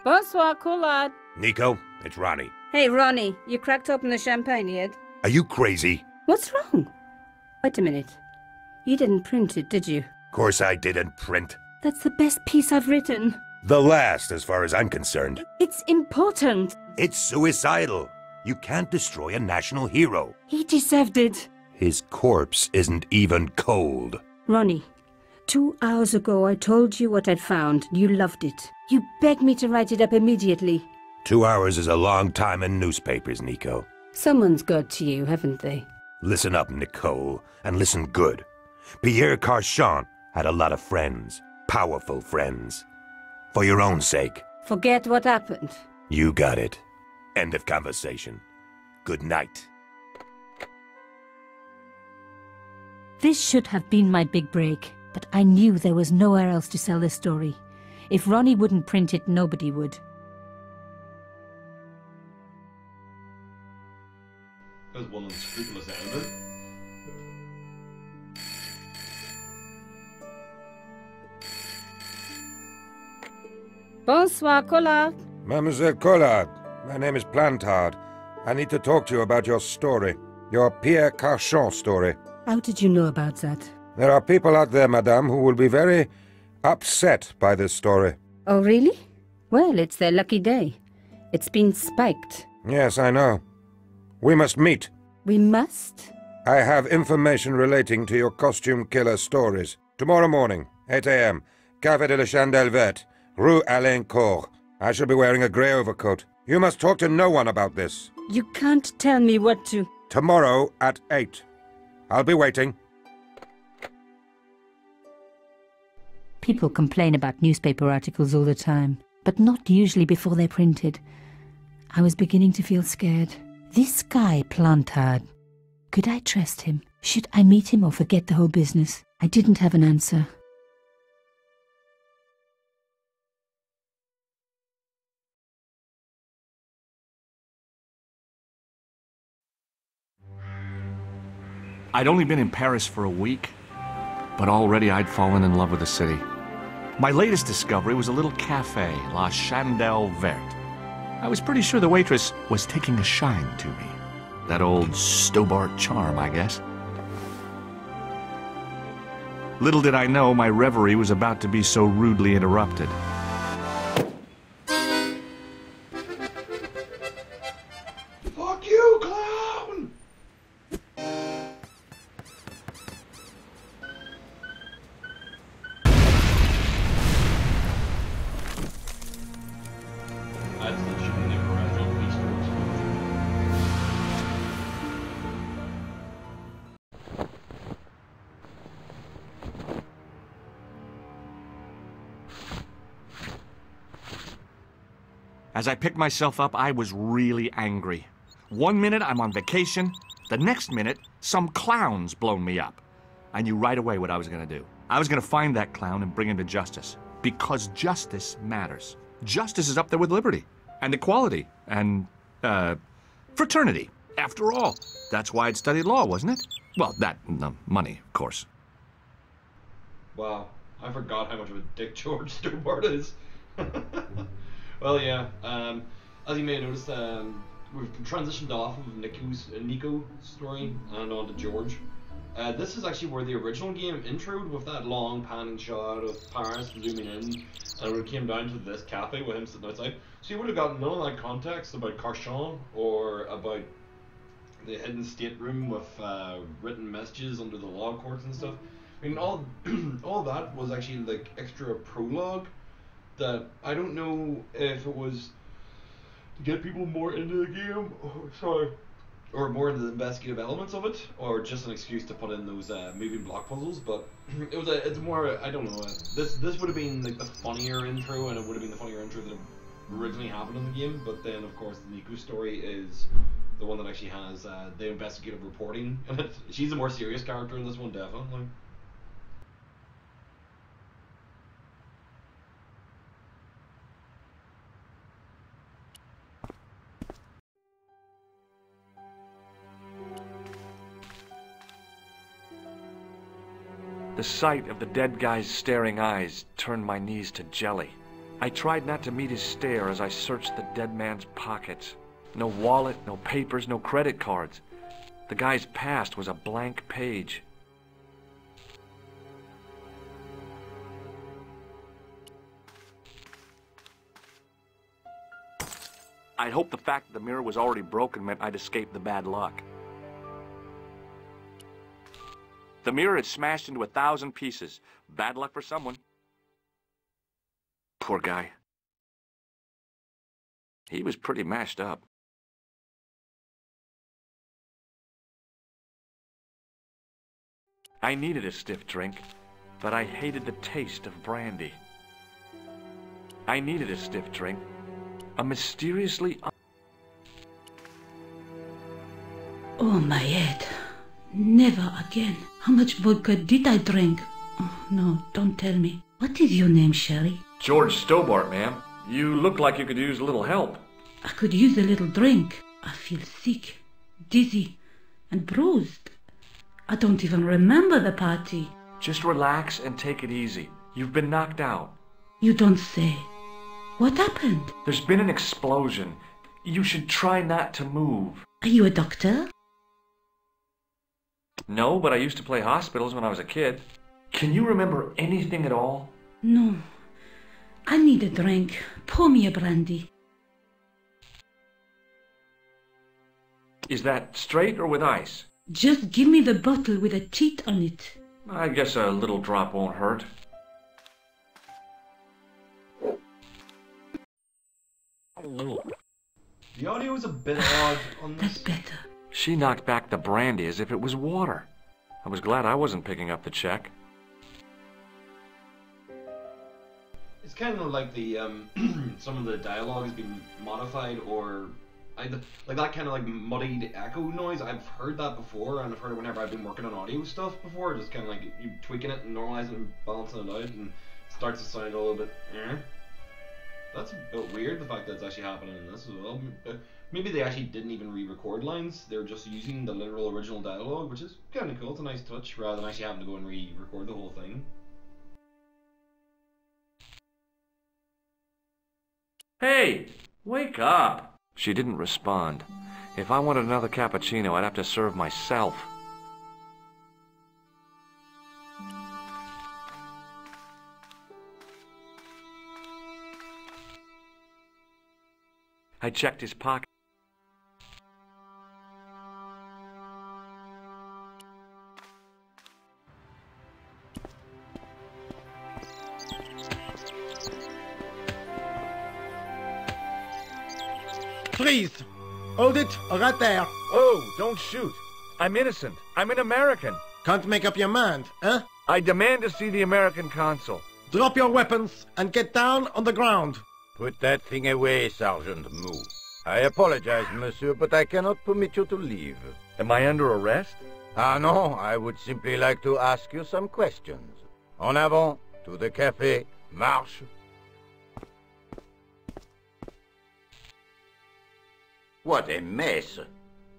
Bonsoir, Collard. Nico, it's Ronnie. Hey, Ronnie, you cracked open the champagne yet? Are you crazy? What's wrong? Wait a minute. You didn't print it, did you? Course I didn't print. That's the best piece I've written. The last, as far as I'm concerned. It's important. It's suicidal. You can't destroy a national hero. He deserved it. His corpse isn't even cold. Ronnie, 2 hours ago I told you what I'd found. You loved it. You begged me to write it up immediately. 2 hours is a long time in newspapers, Nico. Someone's got to you, haven't they? Listen up, Nicole, and listen good. Pierre Carchon had a lot of friends. Powerful friends. For your own sake. Forget what happened. You got it. End of conversation. Good night. This should have been my big break, but I knew there was nowhere else to sell this story. If Ronnie wouldn't print it, nobody would. There's one unscrupulous editor. Bonsoir, Collard. Mademoiselle Collard, my name is Plantard. I need to talk to you about your story. Your Pierre Carchon story. How did you know about that? There are people out there, madame, who will be very upset by this story. Oh, really? Well, it's their lucky day. It's been spiked. Yes, I know. We must meet. We must? I have information relating to your costume killer stories. Tomorrow morning, 8 a.m., Café de la Chandelle Verte, Rue Alain Court. I shall be wearing a grey overcoat. You must talk to no one about this. You can't tell me what to... Tomorrow at 8. I'll be waiting. People complain about newspaper articles all the time, but not usually before they're printed. I was beginning to feel scared. This guy, Plantard. Could I trust him? Should I meet him or forget the whole business? I didn't have an answer. I'd only been in Paris for a week, but already I'd fallen in love with the city. My latest discovery was a little cafe, La Chandelle Verte. I was pretty sure the waitress was taking a shine to me. That old Stobart charm, I guess. Little did I know my reverie was about to be so rudely interrupted. Fuck you, clown! That's the shooting of original police force. As I picked myself up, I was really angry. One minute I'm on vacation, the next minute some clown's blown me up. I knew right away what I was gonna do. I was gonna find that clown and bring him to justice. Because justice matters. Justice is up there with liberty, and equality, and, fraternity. After all, that's why I'd studied law, wasn't it? Well, that and the money, of course. Wow, I forgot how much of a dick George Stobart is. Well, yeah, as you may have noticed, we've transitioned off of Nico's story and on to George. This is actually where the original game introed, with that long panning shot of Paris zooming in, and it came down to this cafe with him sitting outside. So you would have gotten none of that context about Carchon or about the hidden stateroom with written messages under the law courts and stuff. I mean, all that was actually like extra prologue that I don't know if it was to get people more into the game, or more into the investigative elements of it, or just an excuse to put in those moving block puzzles. But it's more, I don't know. This would have been like the funnier intro, and it would have been the funnier intro that originally happened in the game. But then, of course, the Nico story is the one that actually has the investigative reporting in it. She's a more serious character in this one, definitely. The sight of the dead guy's staring eyes turned my knees to jelly. I tried not to meet his stare as I searched the dead man's pockets. No wallet, no papers, no credit cards. The guy's past was a blank page. I'd hoped the fact that the mirror was already broken meant I'd escaped the bad luck. The mirror had smashed into 1,000 pieces. Bad luck for someone. Poor guy. He was pretty mashed up. I needed a stiff drink, but I hated the taste of brandy. I needed a stiff drink, a mysteriously... Oh, my head. Never again. How much vodka did I drink? Oh, no, don't tell me. What is your name, Sherry? George Stobart, ma'am. You look like you could use a little help. I could use a little drink. I feel sick, dizzy, and bruised. I don't even remember the party. Just relax and take it easy. You've been knocked out. You don't say. What happened? There's been an explosion. You should try not to move. Are you a doctor? No, but I used to play hospitals when I was a kid. Can you remember anything at all? No. I need a drink. Pour me a brandy. Is that straight or with ice? Just give me the bottle with a teat on it. I guess a little drop won't hurt. The audio is a bit odd on That's this. better. She knocked back the brandy as if it was water. I was glad I wasn't picking up the check. It's kind of like the some of the dialogue has been modified, or like that kind of like muddied echo noise. I've heard that before, and I've heard it whenever I've been working on audio stuff before. Just kind of like you tweaking it and normalizing it and balancing it out, and it starts to sound a little bit. That's a bit weird. The fact that it's actually happening in this as well. Maybe they actually didn't even re-record lines. They were just using the literal original dialogue, which is kind of cool. It's a nice touch, rather than actually having to go and re-record the whole thing. Hey, wake up! She didn't respond. If I wanted another cappuccino, I'd have to serve myself. I checked his pocket. Freeze! Hold it, right there. Whoa, don't shoot. I'm innocent. I'm an American. Can't make up your mind, eh? I demand to see the American consul. Drop your weapons and get down on the ground. Put that thing away, Sergeant Moo. I apologize, monsieur, but I cannot permit you to leave. Am I under arrest? Ah, no, I would simply like to ask you some questions. En avant, to the café, marche. What a mess.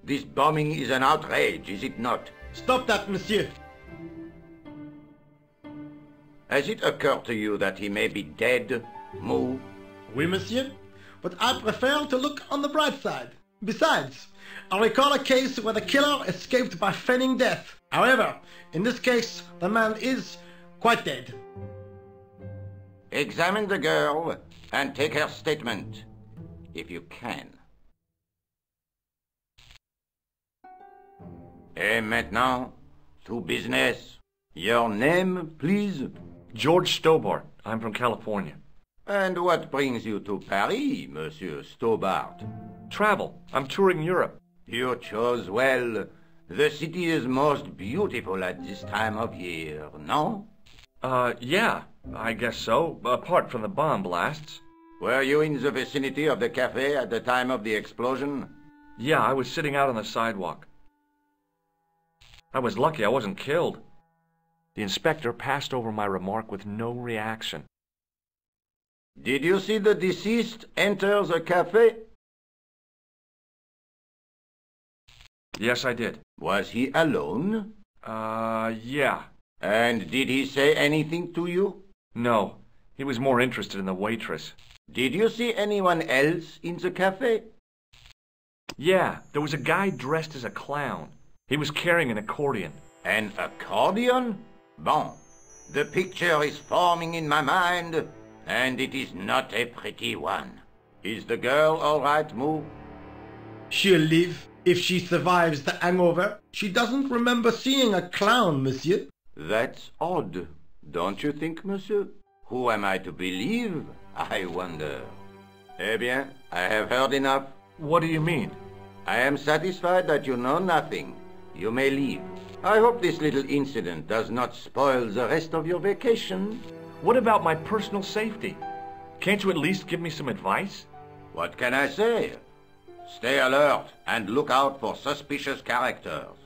This bombing is an outrage, is it not? Stop that, monsieur. Has it occurred to you that he may be dead, Moo? Oui, monsieur. But I prefer to look on the bright side. Besides, I recall a case where the killer escaped by feigning death. However, in this case, the man is quite dead. Examine the girl and take her statement, if you can. Et maintenant, to business. Your name, please? George Stobart. I'm from California. And what brings you to Paris, Monsieur Stobart? Travel. I'm touring Europe. You chose well. The city is most beautiful at this time of year, no? Yeah, I guess so, apart from the bomb blasts. Were you in the vicinity of the cafe at the time of the explosion? Yeah, I was sitting out on the sidewalk. I was lucky I wasn't killed. The inspector passed over my remark with no reaction. Did you see the deceased enter the cafe? Yes, I did. Was he alone? Yeah. And did he say anything to you? No, he was more interested in the waitress. Did you see anyone else in the cafe? Yeah, there was a guy dressed as a clown. He was carrying an accordion. An accordion? Bon. The picture is forming in my mind, and it is not a pretty one. Is the girl all right, Moo? She'll live if she survives the hangover. She doesn't remember seeing a clown, monsieur. That's odd, don't you think, monsieur? Who am I to believe, I wonder? Eh bien, I have heard enough. What do you mean? I am satisfied that you know nothing. You may leave. I hope this little incident does not spoil the rest of your vacation. What about my personal safety? Can't you at least give me some advice? What can I say? Stay alert and look out for suspicious characters.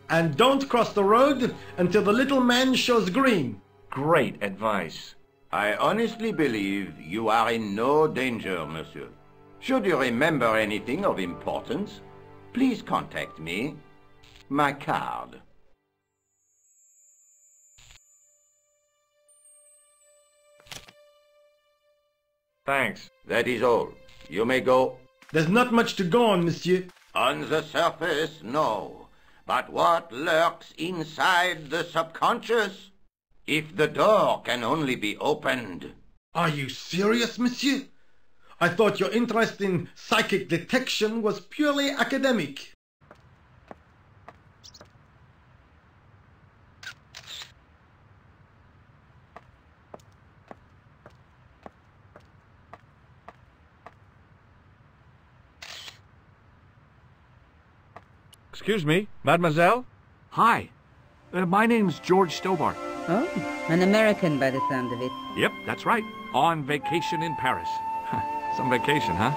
And don't cross the road until the little man shows green. Great advice. I honestly believe you are in no danger, monsieur. Should you remember anything of importance, please contact me. My card. Thanks. That is all. You may go. There's not much to go on, monsieur. On the surface, no. But what lurks inside the subconscious? If the door can only be opened... Are you serious, monsieur? I thought your interest in psychic detection was purely academic. Excuse me, mademoiselle? Hi. My name's George Stobart. Oh, an American by the sound of it. Yep, that's right. On vacation in Paris. Some vacation, huh?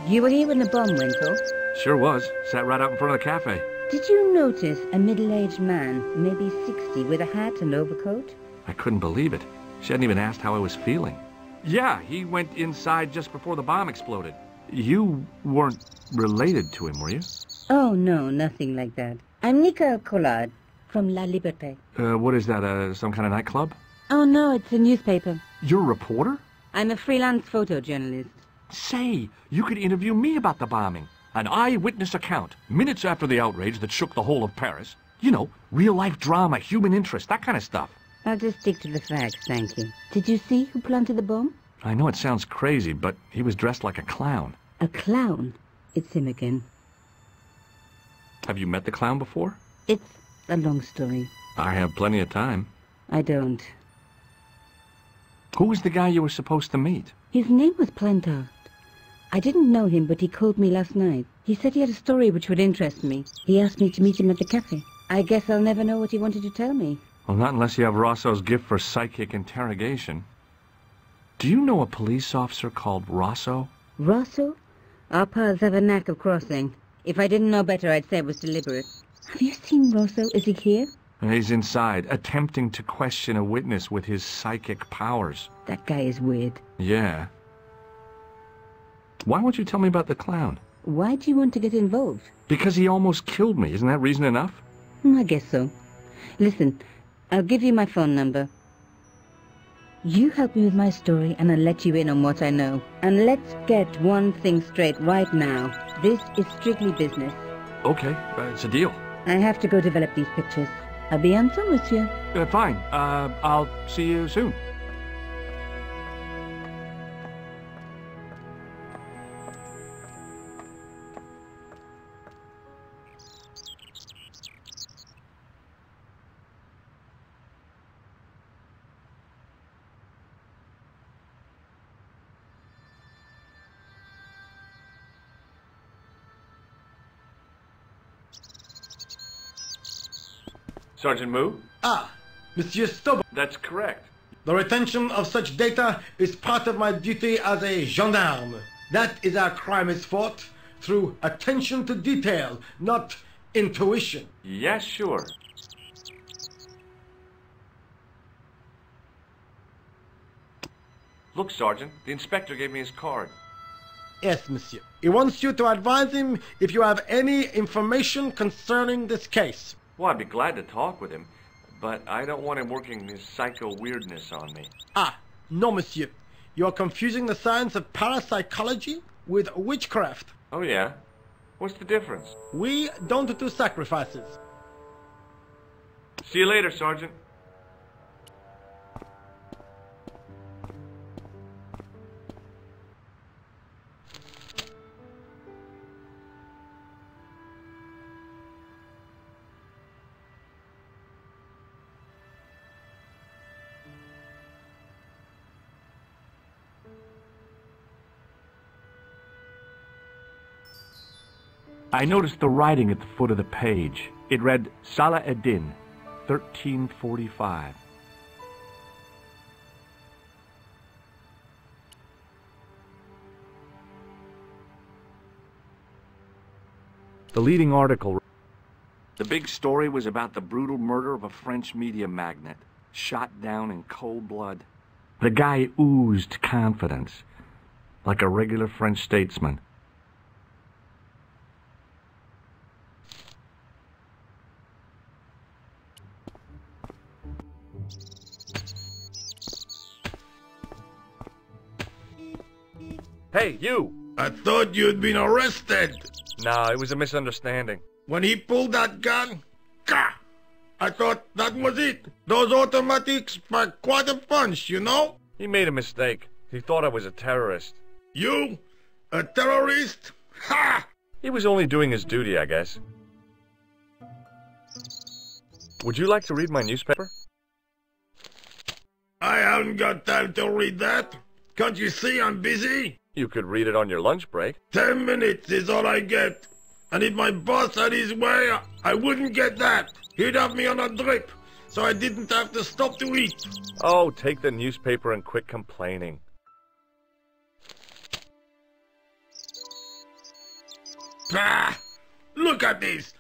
You were here when the bomb went off? Sure was. Sat right out in front of the cafe. Did you notice a middle-aged man, maybe 60, with a hat and overcoat? I couldn't believe it. She hadn't even asked how I was feeling. Yeah, he went inside just before the bomb exploded. You weren't related to him, were you? Oh, no, nothing like that. I'm Nicole Collard from La Liberté. What is that, some kind of nightclub? Oh, no, it's a newspaper. You're a reporter? I'm a freelance photojournalist. Say, you could interview me about the bombing. An eyewitness account, minutes after the outrage that shook the whole of Paris. You know, real-life drama, human interest, that kind of stuff. I'll just stick to the facts, thank you. Did you see who planted the bomb? I know it sounds crazy, but he was dressed like a clown. A clown? It's him again. Have you met the clown before? It's a long story. I have plenty of time. I don't. Who was the guy you were supposed to meet? His name was Plantard. I didn't know him, but he called me last night. He said he had a story which would interest me. He asked me to meet him at the cafe. I guess I'll never know what he wanted to tell me. Well, not unless you have Rosso's gift for psychic interrogation. Do you know a police officer called Rosso? Rosso? Our paths have a knack of crossing. If I didn't know better, I'd say it was deliberate. Have you seen Rosso? Is he here? He's inside, attempting to question a witness with his psychic powers. That guy is weird. Yeah. Why won't you tell me about the clown? Why do you want to get involved? Because he almost killed me. Isn't that reason enough? I guess so. Listen, I'll give you my phone number. You help me with my story and I'll let you in on what I know. And let's get one thing straight right now. This is strictly business. Okay, it's a deal. I have to go develop these pictures. À bientôt, monsieur. Fine. I'll see you soon. Sergeant Moo? Ah, Monsieur Stobart. That's correct. The retention of such data is part of my duty as a gendarme. That is how crime is fought, through attention to detail, not intuition. Yes, sure. Look, Sergeant, the inspector gave me his card. Yes, monsieur. He wants you to advise him if you have any information concerning this case. Well, I'd be glad to talk with him, but I don't want him working his psycho weirdness on me. Ah, no, monsieur. You are confusing the science of parapsychology with witchcraft. Oh, yeah? What's the difference? We don't do sacrifices. See you later, Sergeant. I noticed the writing at the foot of the page. It read, Salah Eddin, 1345. The leading article. The big story was about the brutal murder of a French media magnate, shot down in cold blood. The guy oozed confidence, like a regular French statesman. Hey, you! I thought you'd been arrested. No, it was a misunderstanding. When he pulled that gun, gah! I thought that was it. Those automatics pack quite a punch, you know? He made a mistake. He thought I was a terrorist. You? A terrorist? Ha! He was only doing his duty, I guess. Would you like to read my newspaper? I haven't got time to read that. Can't you see I'm busy? You could read it on your lunch break. 10 minutes is all I get. And if my boss had his way, I wouldn't get that. He'd have me on a drip, so I didn't have to stop to eat. Oh, take the newspaper and quit complaining. Bah! Look at this.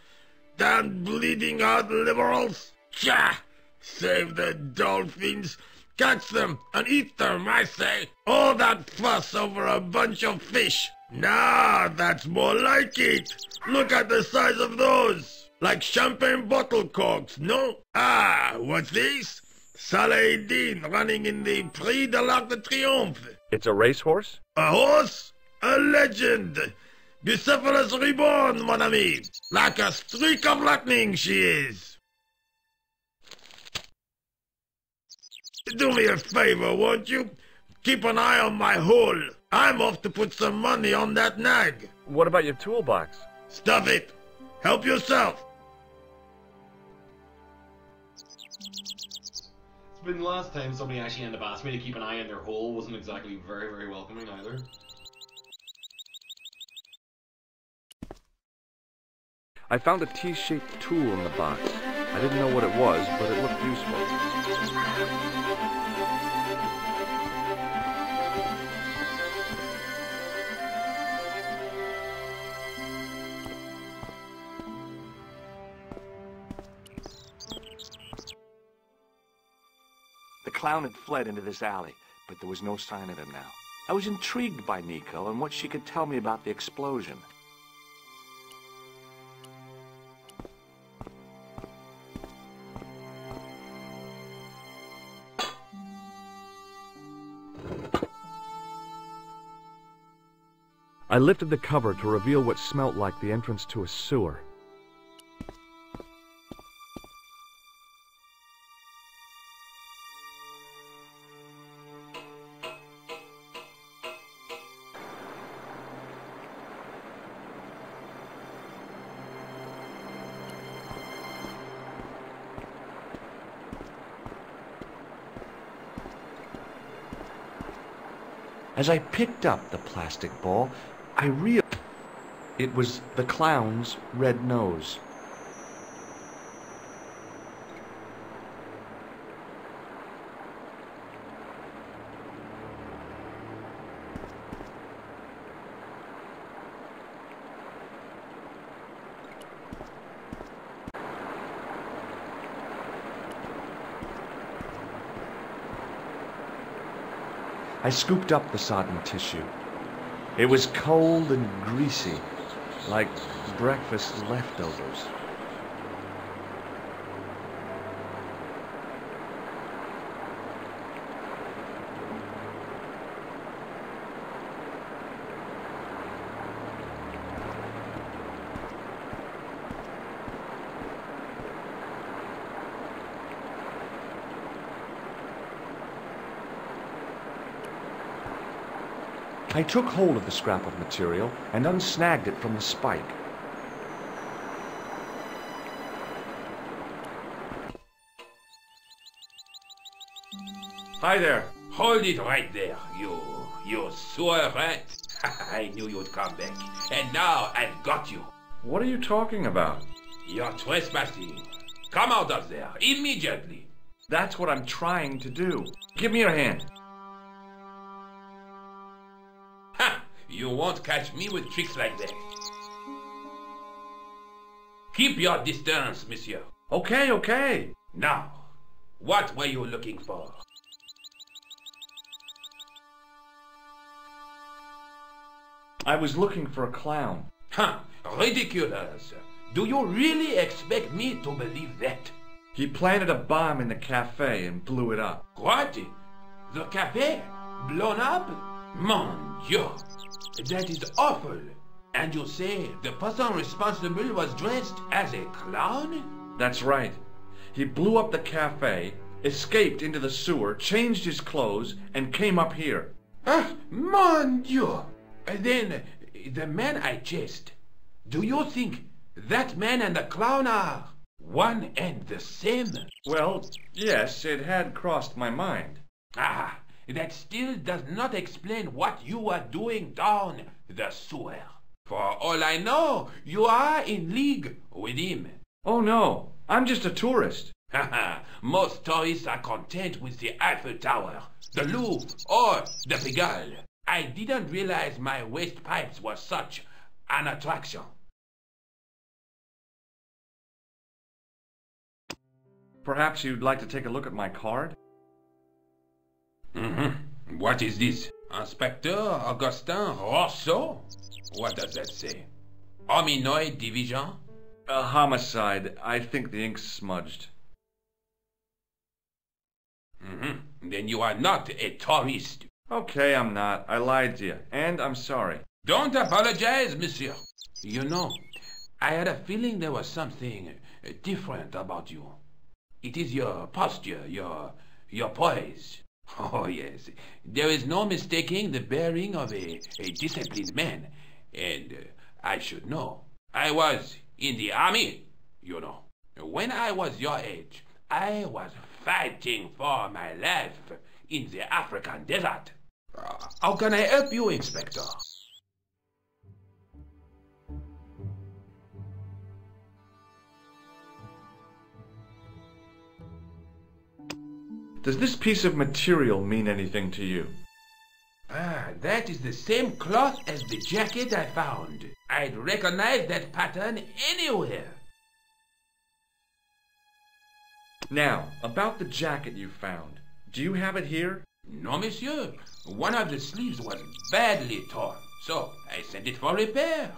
Damn bleeding heart liberals. Tcha! Save the dolphins. Catch them and eat them, I say. All that fuss over a bunch of fish. Nah, that's more like it. Look at the size of those. Like champagne bottle corks, no? Ah, what's this? Saladin running in the Prix de l'Arc de Triomphe. It's a racehorse? A horse? A legend. Bucephalus reborn, mon ami. Like a streak of lightning she is. Do me a favor, won't you? Keep an eye on my hole. I'm off to put some money on that nag. What about your toolbox? Stuff it. Help yourself. It's been the last time somebody actually ended up asking me to keep an eye on their hole. Wasn't exactly very, very welcoming either. I found a T-shaped tool in the box. I didn't know what it was, but it looked useful. The clown had fled into this alley, but there was no sign of him now. I was intrigued by Nico and what she could tell me about the explosion. I lifted the cover to reveal what smelt like the entrance to a sewer. As I picked up the plastic ball, I realized it was the clown's red nose. I scooped up the sodden tissue. It was cold and greasy, like breakfast leftovers. I took hold of the scrap of material and unsnagged it from the spike. Hi there. Hold it right there, you sewer rat. I knew you'd come back. And now I've got you. What are you talking about? You're trespassing. Come out of there, immediately. That's what I'm trying to do. Give me your hand. You won't catch me with tricks like that. Keep your distance, monsieur. Okay, okay. Now, what were you looking for? I was looking for a clown. Ridiculous. Do you really expect me to believe that? He planted a bomb in the cafe and blew it up. What? The cafe? Blown up? Mon Dieu, that is awful. And you say the person responsible was dressed as a clown? That's right. He blew up the cafe, escaped into the sewer, changed his clothes, and came up here. Ah, mon Dieu! Then, the man I chased, do you think that man and the clown are one and the same? Well, yes, it had crossed my mind. Ah, that still does not explain what you are doing down the sewer. For all I know, you are in league with him. Oh no, I'm just a tourist. Haha, most tourists are content with the Eiffel Tower, the Louvre, or the Pigalle. I didn't realize my waste pipes were such an attraction. Perhaps you'd like to take a look at my card? What is this? Inspector Augustin Rousseau? What does that say? Hominoid Division? A homicide. I think the ink's smudged. Then you are not a tourist. Okay, I'm not. I lied to you, and I'm sorry. Don't apologize, monsieur. You know, I had a feeling there was something different about you. It is your posture, your poise. Oh, yes. There is no mistaking the bearing of a disciplined man. And I should know. I was in the army, you know. When I was your age, I was fighting for my life in the African desert. How can I help you, Inspector? Does this piece of material mean anything to you? Ah, that is the same cloth as the jacket I found. I'd recognize that pattern anywhere. Now, about the jacket you found. Do you have it here? No, monsieur. One of the sleeves was badly torn, so I sent it for repair.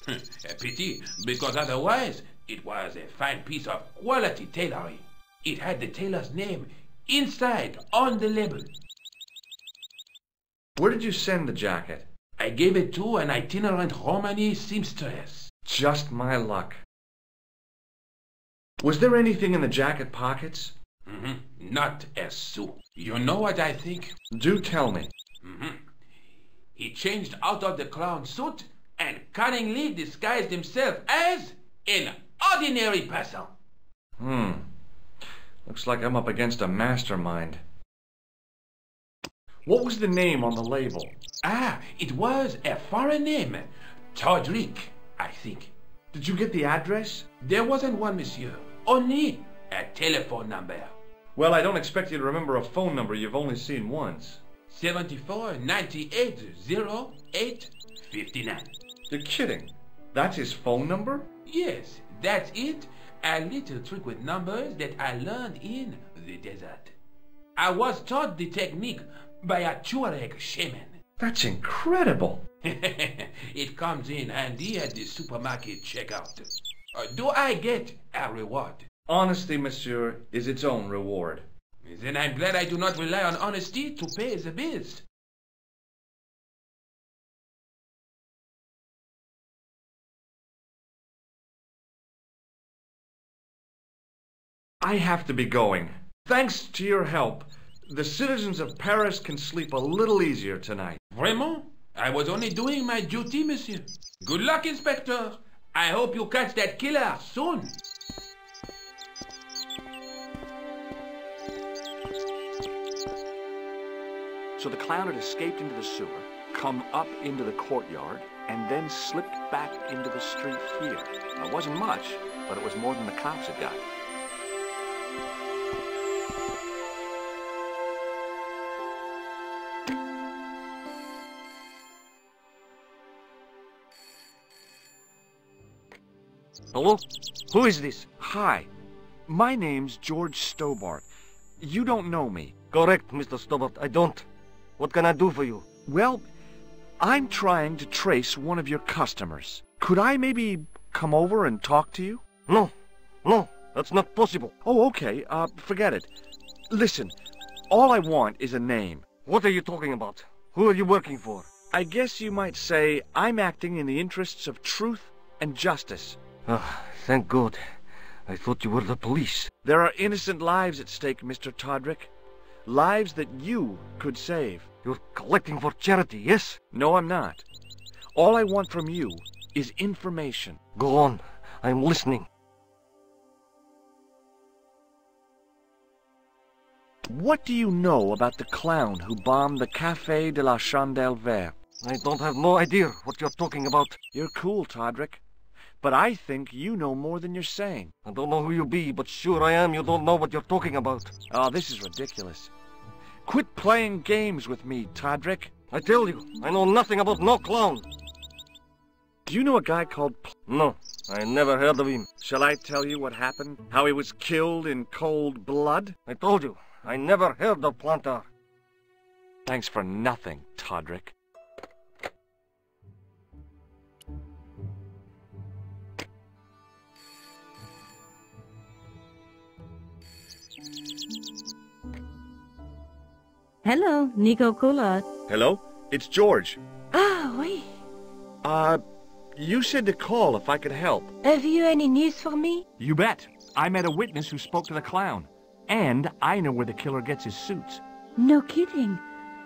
A pity, because otherwise it was a fine piece of quality tailoring. It had the tailor's name inside on the label. Where did you send the jacket? I gave it to an itinerant Romani seamstress. Just my luck. Was there anything in the jacket pockets? Not a sou. You know what I think? Do tell me. He changed out of the clown suit and cunningly disguised himself as an ordinary person. Looks like I'm up against a mastermind. What was the name on the label? Ah, it was a foreign name. Todrick, I think. Did you get the address? There wasn't one, monsieur. Only a telephone number. Well, I don't expect you to remember a phone number you've only seen once. 74 98 08 59. You're kidding. That's his phone number? Yes, that's it. A little trick with numbers that I learned in the desert. I was taught the technique by a Tuareg shaman. That's incredible. It comes in handy at the supermarket checkout. Do I get a reward? Honesty, monsieur, is its own reward. Then I'm glad I do not rely on honesty to pay the bills. I have to be going. Thanks to your help, the citizens of Paris can sleep a little easier tonight. Vraiment? I was only doing my duty, monsieur. Good luck, Inspector. I hope you catch that killer soon. So the clown had escaped into the sewer, come up into the courtyard, and then slipped back into the street here. Now, it wasn't much, but it was more than the cops had got. Hello? Who is this? Hi, my name's George Stobart. You don't know me. Correct, Mr. Stobart, I don't. What can I do for you? Well, I'm trying to trace one of your customers. Could I maybe come over and talk to you? No, that's not possible. Oh, okay, forget it. Listen, all I want is a name. What are you talking about? Who are you working for? I guess you might say I'm acting in the interests of truth and justice. Ah, thank God. I thought you were the police. There are innocent lives at stake, Mr. Todrick. Lives that you could save. You're collecting for charity, yes? No, I'm not. All I want from you is information. Go on. I'm listening. What do you know about the clown who bombed the Café de la Chandelle Verte? I don't have no idea what you're talking about. You're cool, Todrick. But I think you know more than you're saying. I don't know who you be, but sure I am you don't know what you're talking about. Oh, this is ridiculous. Quit playing games with me, Todrick. I tell you, I know nothing about no clown. Do you know a guy called... No, I never heard of him. Shall I tell you what happened? How he was killed in cold blood? I told you, I never heard of Plantar. Thanks for nothing, Todrick. Hello, Nico Coulard. Hello? It's George. Ah, oui. You said to call if I could help. Have you any news for me? You bet. I met a witness who spoke to the clown. And I know where the killer gets his suits. No kidding.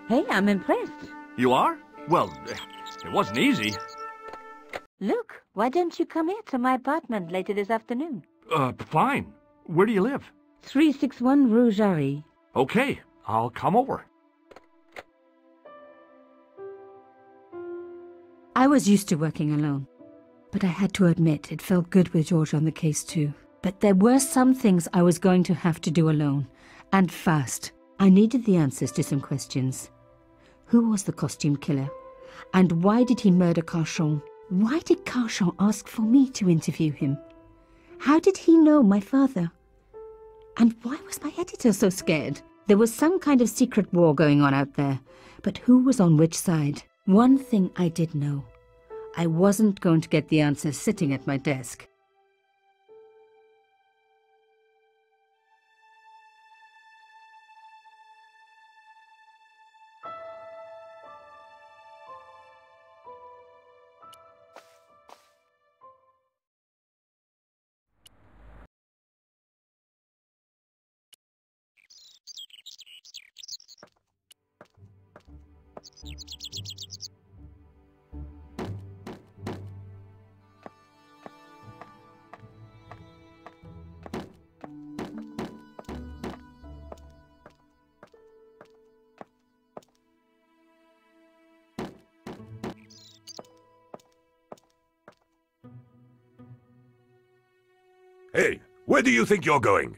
Hey, I'm impressed. You are? Well, it wasn't easy. Look, why don't you come here to my apartment later this afternoon? Fine. Where do you live? 361 Rue Jarry. Okay, I'll come over. I was used to working alone, but I had to admit it felt good with George on the case too. But there were some things I was going to have to do alone, and fast. I needed the answers to some questions. Who was the costume killer? And why did he murder Carchon? Why did Carchon ask for me to interview him? How did he know my father? And why was my editor so scared? There was some kind of secret war going on out there, but who was on which side? One thing I did know. I wasn't going to get the answers sitting at my desk. Hey, where do you think you're going?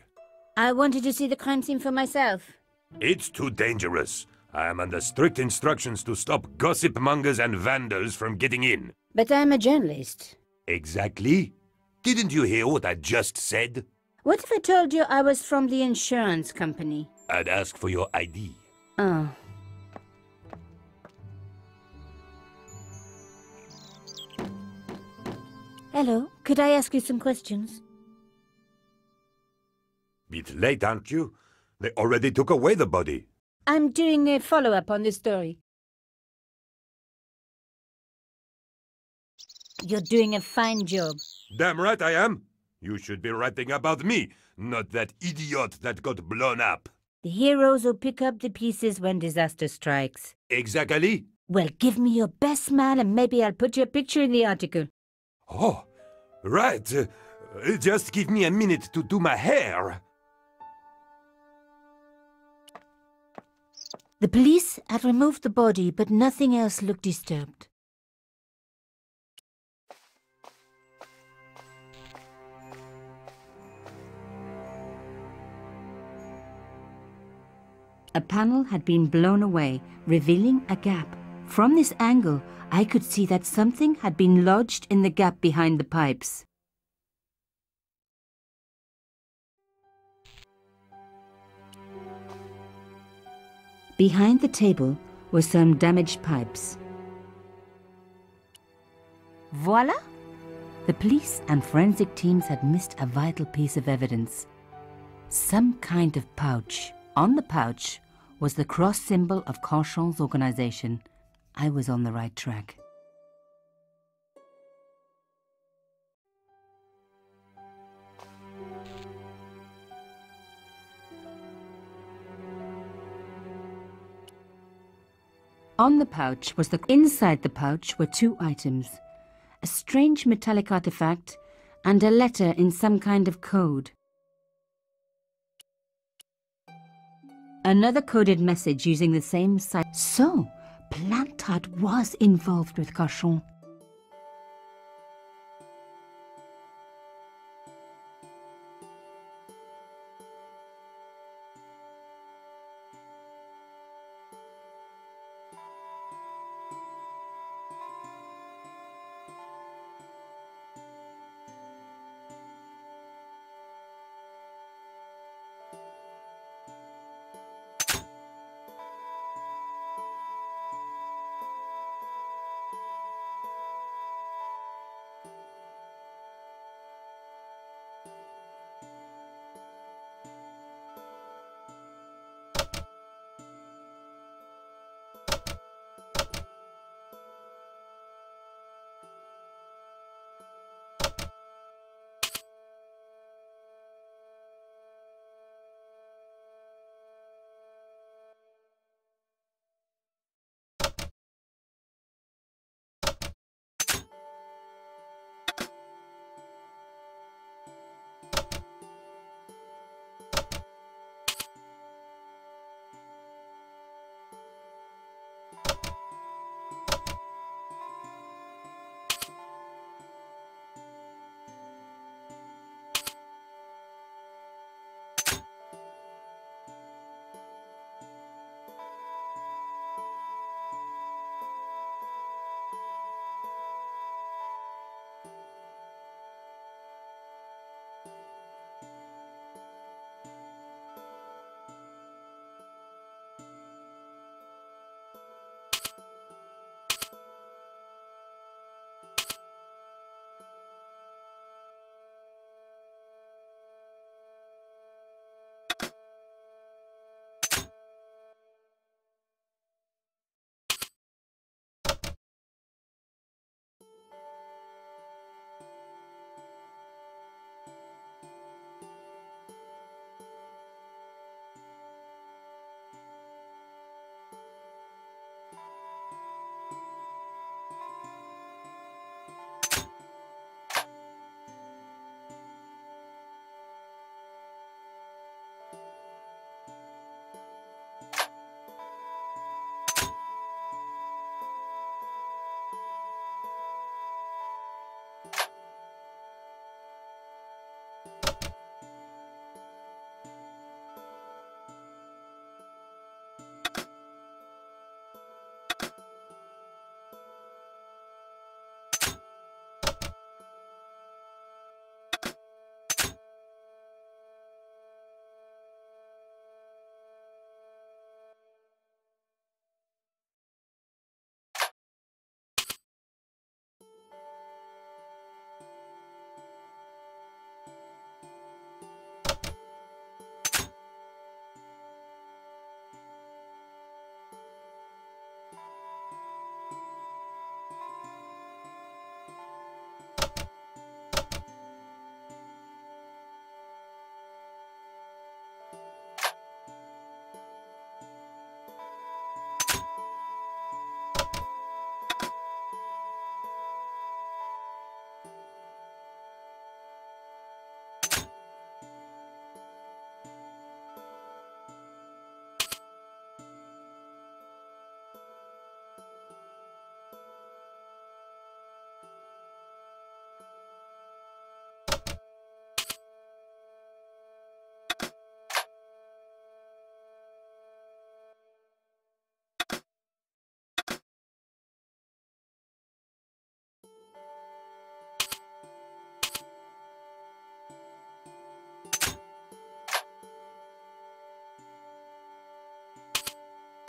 I wanted to see the crime scene for myself. It's too dangerous. I am under strict instructions to stop gossip mongers and vandals from getting in. But I'm a journalist. Exactly. Didn't you hear what I just said? What if I told you I was from the insurance company? I'd ask for your ID. Oh. Hello, could I ask you some questions? Bit late, aren't you? They already took away the body. I'm doing a follow-up on this story. You're doing a fine job. Damn right I am. You should be writing about me, not that idiot that got blown up. The heroes who pick up the pieces when disaster strikes. Exactly. Well, give me your best smile and maybe I'll put your picture in the article. Oh, right. Just give me a minute to do my hair. The police had removed the body, but nothing else looked disturbed. A panel had been blown away, revealing a gap. From this angle, I could see that something had been lodged in the gap behind the pipes. Behind the table were some damaged pipes. Voila! The police and forensic teams had missed a vital piece of evidence. Some kind of pouch. On the pouch was the cross symbol of Carchon's organization. I was on the right track. On the pouch was inside the pouch were two items, a strange metallic artifact and a letter in some kind of code. Another coded message using the same site. So, Plantard was involved with Carchon.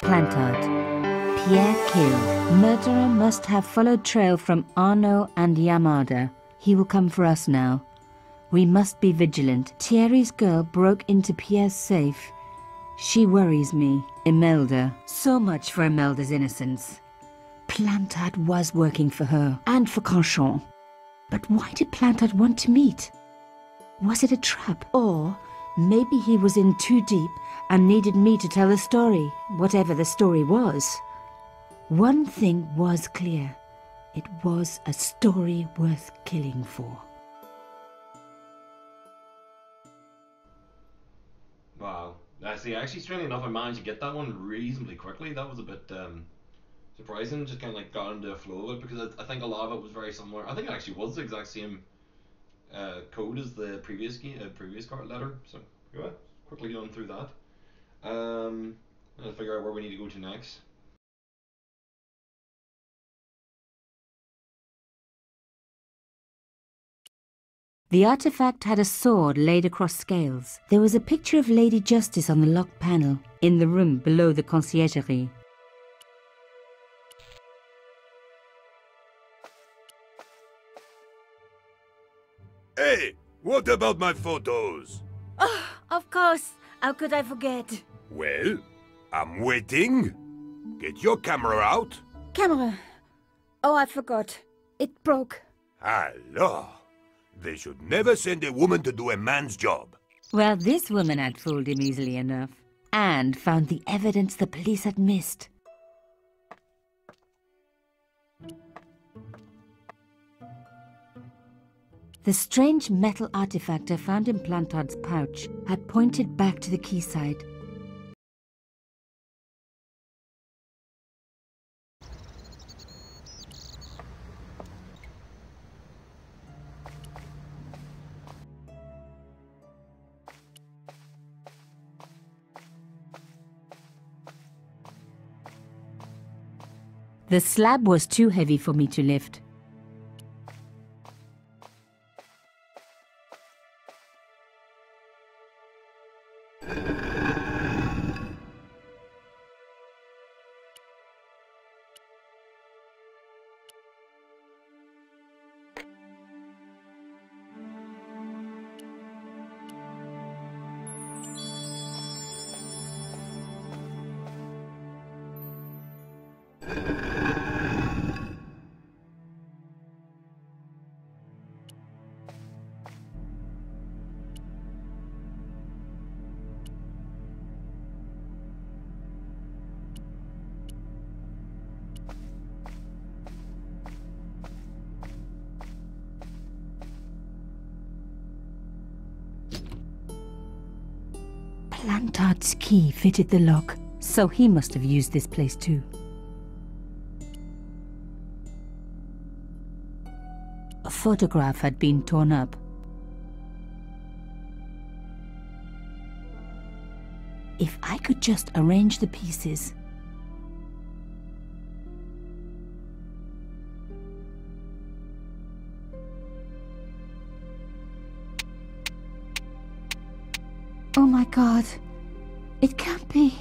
Plantard. Pierre killed. Murderer must have followed trail from Arnaud and Yamada. He will come for us now. We must be vigilant. Thierry's girl broke into Pierre's safe. She worries me, Imelda. So much for Imelda's innocence. Plantard was working for her, and for Canchon. But why did Plantard want to meet? Was it a trap? Or maybe he was in too deep and needed me to tell the story, whatever the story was. One thing was clear. It was a story worth killing for. Wow. See, actually, strangely enough, I managed to get that one reasonably quickly. That was a bit surprising. Just kind of like got into a flow of it because I think a lot of it was very similar. I think it actually was the exact same code as the previous card letter. So yeah, quickly going through that. I'll figure out where we need to go to next. The artifact had a sword laid across scales. There was a picture of Lady Justice on the locked panel, in the room below the conciergerie. Hey, what about my photos? Oh, of course. How could I forget? Well, I'm waiting. Get your camera out. Camera. Oh, I forgot. It broke. Alors, they should never send a woman to do a man's job. Well, this woman had fooled him easily enough, and found the evidence the police had missed. The strange metal artifact I found in Plantard's pouch had pointed back to the quayside. The slab was too heavy for me to lift. Plantard's key fitted the lock, so he must have used this place too. A photograph had been torn up. If I could just arrange the pieces. Oh my God, it can't be.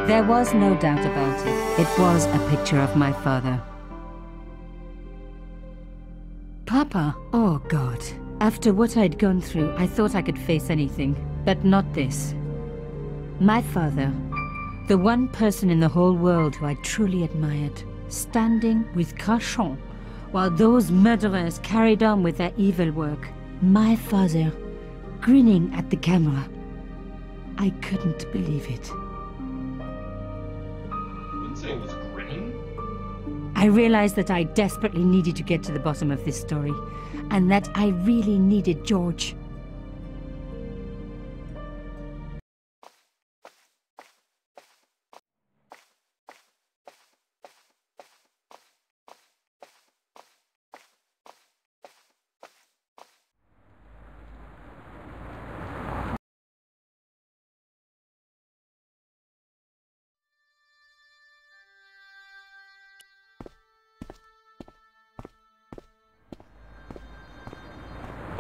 There was no doubt about it. It was a picture of my father. Papa? Oh, God. After what I'd gone through, I thought I could face anything, but not this. My father, the one person in the whole world who I truly admired, standing with Crachon while those murderers carried on with their evil work. My father, grinning at the camera. I couldn't believe it. I wouldn't say it was grinning. I realized that I desperately needed to get to the bottom of this story, and that I really needed George.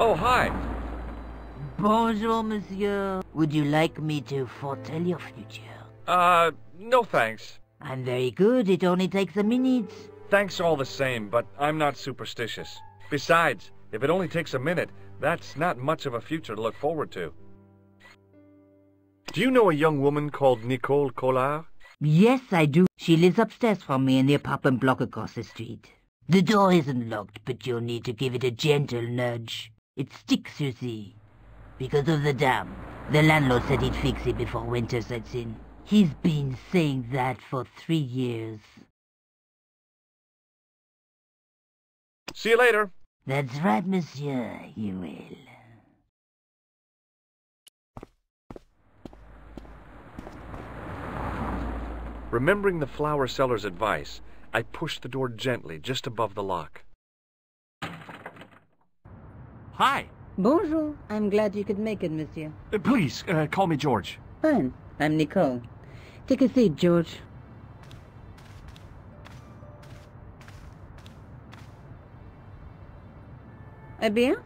Oh, hi. Bonjour, monsieur. Would you like me to foretell your future? No thanks. I'm very good. It only takes a minute. Thanks all the same, but I'm not superstitious. Besides, if it only takes a minute, that's not much of a future to look forward to. Do you know a young woman called Nicole Collard? Yes, I do. She lives upstairs from me in the apartment block across the street. The door isn't locked, but you'll need to give it a gentle nudge. It sticks, you see. Because of the dam. The landlord said he'd fix it before winter sets in. He's been saying that for 3 years. See you later. That's right, monsieur. You will. Remembering the flower seller's advice, I pushed the door gently just above the lock. Hi. Bonjour. I'm glad you could make it, monsieur. Please, call me George. Fine. I'm Nicole. Take a seat, George. Eh bien?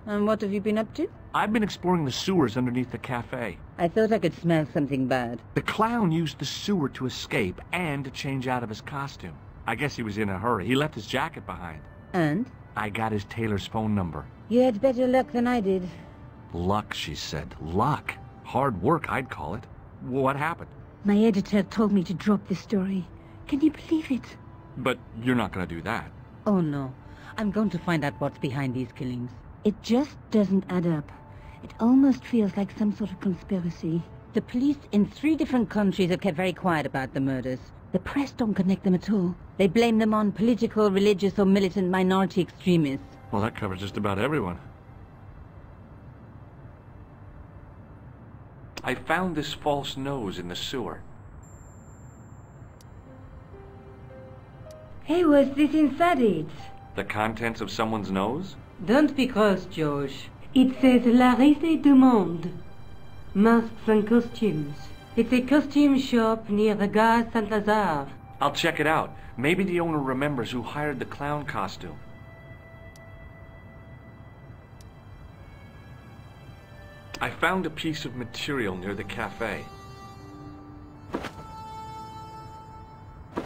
And what have you been up to? I've been exploring the sewers underneath the cafe. I thought I could smell something bad. The clown used the sewer to escape and to change out of his costume. I guess he was in a hurry. He left his jacket behind. And? I got his tailor's phone number. You had better luck than I did. Luck, she said. Luck. Hard work, I'd call it. What happened? My editor told me to drop this story. Can you believe it? But you're not going to do that. Oh, no. I'm going to find out what's behind these killings. It just doesn't add up. It almost feels like some sort of conspiracy. The police in 3 different countries have kept very quiet about the murders. The press don't connect them at all. They blame them on political, religious, or militant minority extremists. Well, that covers just about everyone. I found this false nose in the sewer. Hey, what's this inside it? The contents of someone's nose? Don't be cross, George. It says La Risée du Monde. Masks and costumes. It's a costume shop near the Gare Saint-Lazare. I'll check it out. Maybe the owner remembers who hired the clown costume. I found a piece of material near the cafe.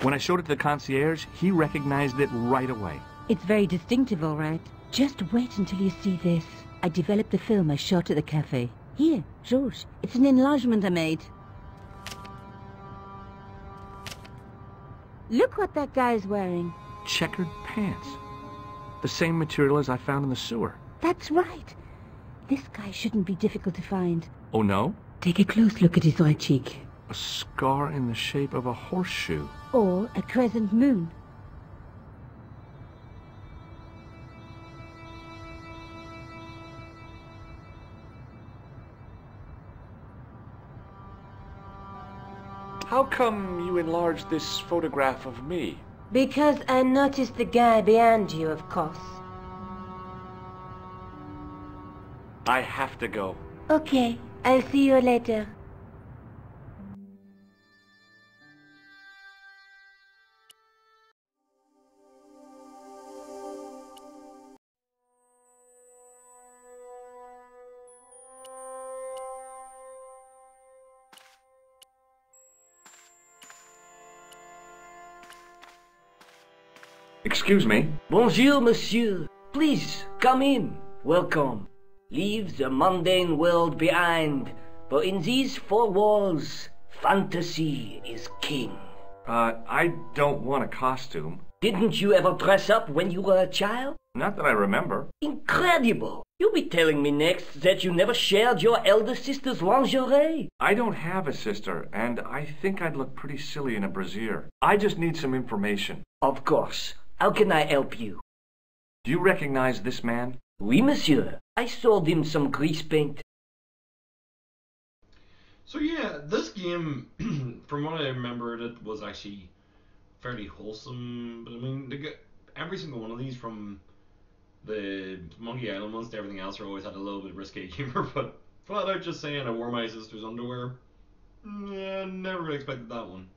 When I showed it to the concierge, he recognized it right away. It's very distinctive, all right. Just wait until you see this. I developed a film I shot at the cafe. Here, George, it's an enlargement I made. Look what that guy's wearing. Checkered pants. The same material as I found in the sewer. That's right. This guy shouldn't be difficult to find. Oh, no? Take a close look at his right cheek. A scar in the shape of a horseshoe. Or a crescent moon. How come you enlarged this photograph of me? Because I noticed the guy behind you, of course. I have to go. Okay, I'll see you later. Excuse me. Bonjour, monsieur. Please, come in. Welcome. Leave the mundane world behind, for in these four walls, fantasy is king. I don't want a costume. Didn't you ever dress up when you were a child? Not that I remember. Incredible! You'll be telling me next that you never shared your elder sister's lingerie. I don't have a sister, and I think I'd look pretty silly in a brassiere. I just need some information. Of course. How can I help you? Do you recognize this man? Oui, monsieur. I sold him some grease paint. So yeah, this game, from what I remembered, it was actually fairly wholesome. But I mean, every single one of these, from the Monkey Island ones to everything else, are always had a little bit of risque humor. But flat out just saying, I wore my sister's underwear. Yeah, never really expected that one.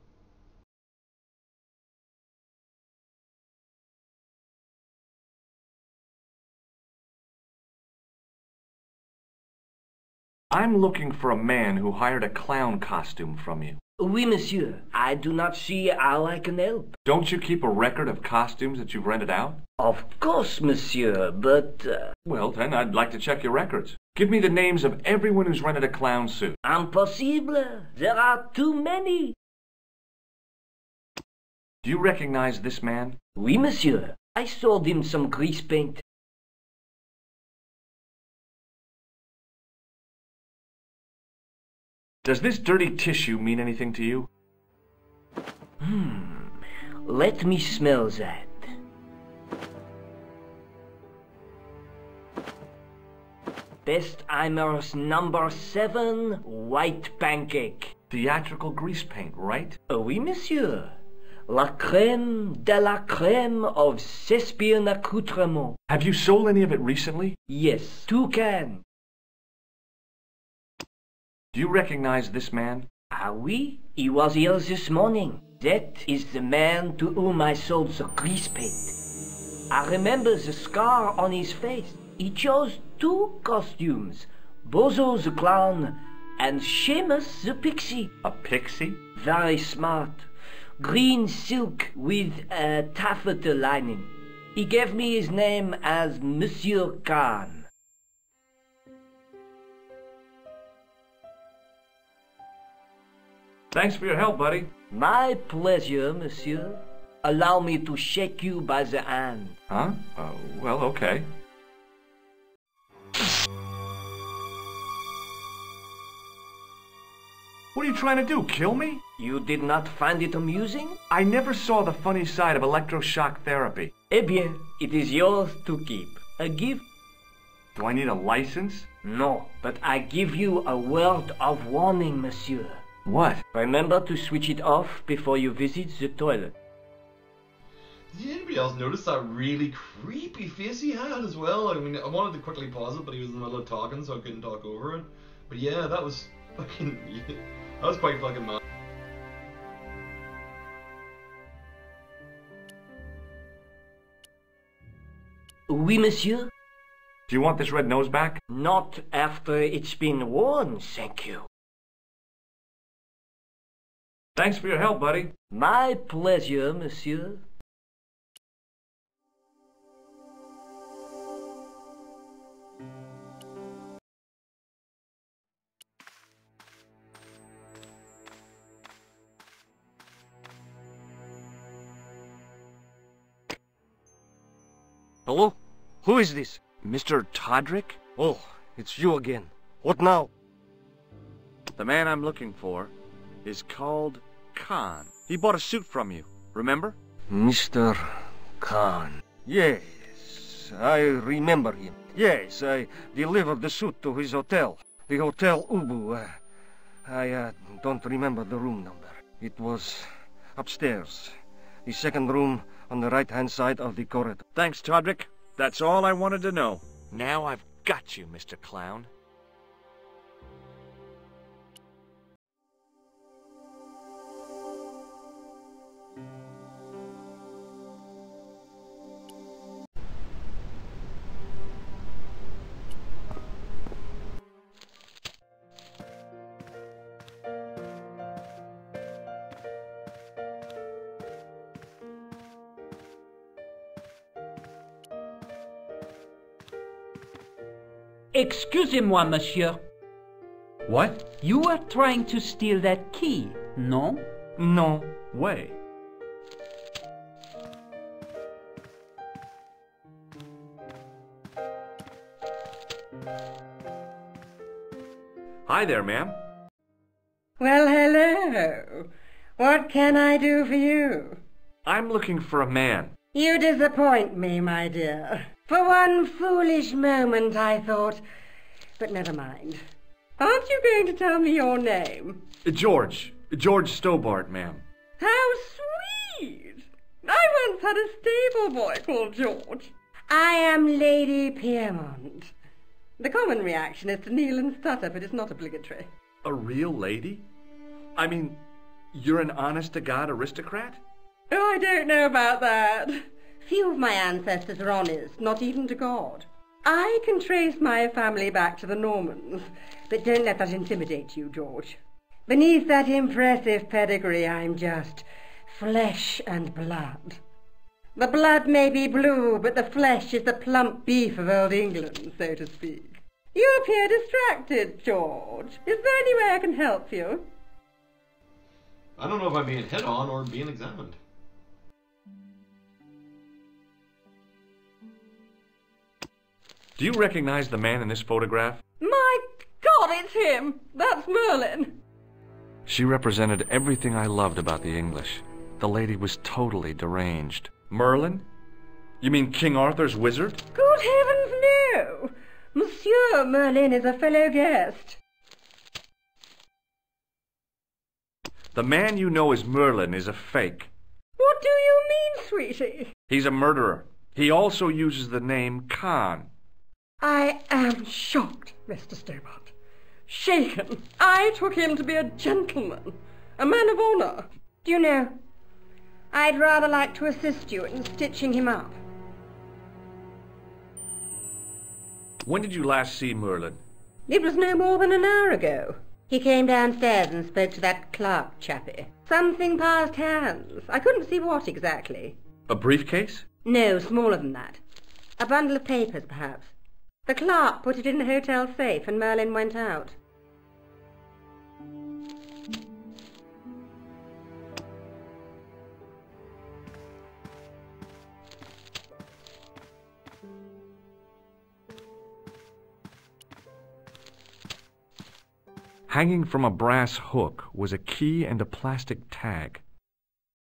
I'm looking for a man who hired a clown costume from you. Oui, monsieur. I do not see how I can help. Don't you keep a record of costumes that you've rented out? Of course, monsieur, but... Well, then, I'd like to check your records. Give me the names of everyone who's rented a clown suit. Impossible. There are too many. Do you recognize this man? Oui, monsieur. I sold him some grease paint. Does this dirty tissue mean anything to you? Let me smell that. Bestheimer's number 7 white pancake. Theatrical grease paint, right? Oui, monsieur. La crème de la crème of Thespian accoutrement. Have you sold any of it recently? Yes, 2 cans. Do you recognize this man? Ah oui, he was here this morning. That is the man to whom I sold the grease paint. I remember the scar on his face. He chose 2 costumes, Bozo the clown and Seamus the pixie. A pixie? Very smart. Green silk with a taffeta lining. He gave me his name as Monsieur Khan. Thanks for your help, buddy. My pleasure, monsieur. Allow me to shake you by the hand. Huh? Well, okay. What are you trying to do, kill me? You did not find it amusing? I never saw the funny side of electroshock therapy. Eh bien, it is yours to keep. A gift? Do I need a license? No, but I give you a word of warning, monsieur. What? Remember to switch it off before you visit the toilet. Did anybody else notice that really creepy face he had as well? I mean, I wanted to quickly pause it, but he was in the middle of talking, so I couldn't talk over it. But yeah, that was fucking... that was quite fucking mad. Oui, monsieur? Do you want this red nose back? Not after it's been worn, thank you. Thanks for your help, buddy. My pleasure, monsieur. Hello? Who is this? Mr. Todrick? Oh, it's you again. What now? The man I'm looking for is called Khan. He bought a suit from you, remember? Mr. Khan. Yes, I remember him. Yes, I delivered the suit to his hotel. The Hotel Ubu. I don't remember the room number. It was upstairs. The second room on the right-hand side of the corridor. Thanks, Todrick. That's all I wanted to know. Now I've got you, Mr. Clown. Excusez-moi, monsieur. What? You were trying to steal that key, no? No way. Hi there, ma'am. Well, hello. What can I do for you? I'm looking for a man. You disappoint me, my dear. For one foolish moment I thought... But never mind. Aren't you going to tell me your name? George. George Stobart, ma'am. How sweet! I once had a stable boy called George. I am Lady Piermont. The common reaction is to kneel and stutter, but it's not obligatory. A real lady? I mean, you're an honest-to-God aristocrat? Oh, I don't know about that. Few of my ancestors are honest, not even to God. I can trace my family back to the Normans, but don't let that intimidate you, George. Beneath that impressive pedigree, I'm just flesh and blood. The blood may be blue, but the flesh is the plump beef of old England, so to speak. You appear distracted, George. Is there any way I can help you? I don't know if I'm being hit on or being examined. Do you recognize the man in this photograph? My God, it's him! That's Merlin! She represented everything I loved about the English. The lady was totally deranged. Merlin? You mean King Arthur's wizard? Good heavens, no! Monsieur Merlin is a fellow guest. The man you know as Merlin is a fake. What do you mean, sweetie? He's a murderer. He also uses the name Khan. I am shocked, Mr. Stobart. Shaken. I took him to be a gentleman, a man of honour. Do you know, I'd rather like to assist you in stitching him up. When did you last see Merlin? It was no more than an hour ago. He came downstairs and spoke to that clerk chappie. Something passed hands. I couldn't see what exactly. A briefcase? No, smaller than that. A bundle of papers, perhaps. The clerk put it in the hotel safe and Merlin went out. Hanging from a brass hook was a key and a plastic tag.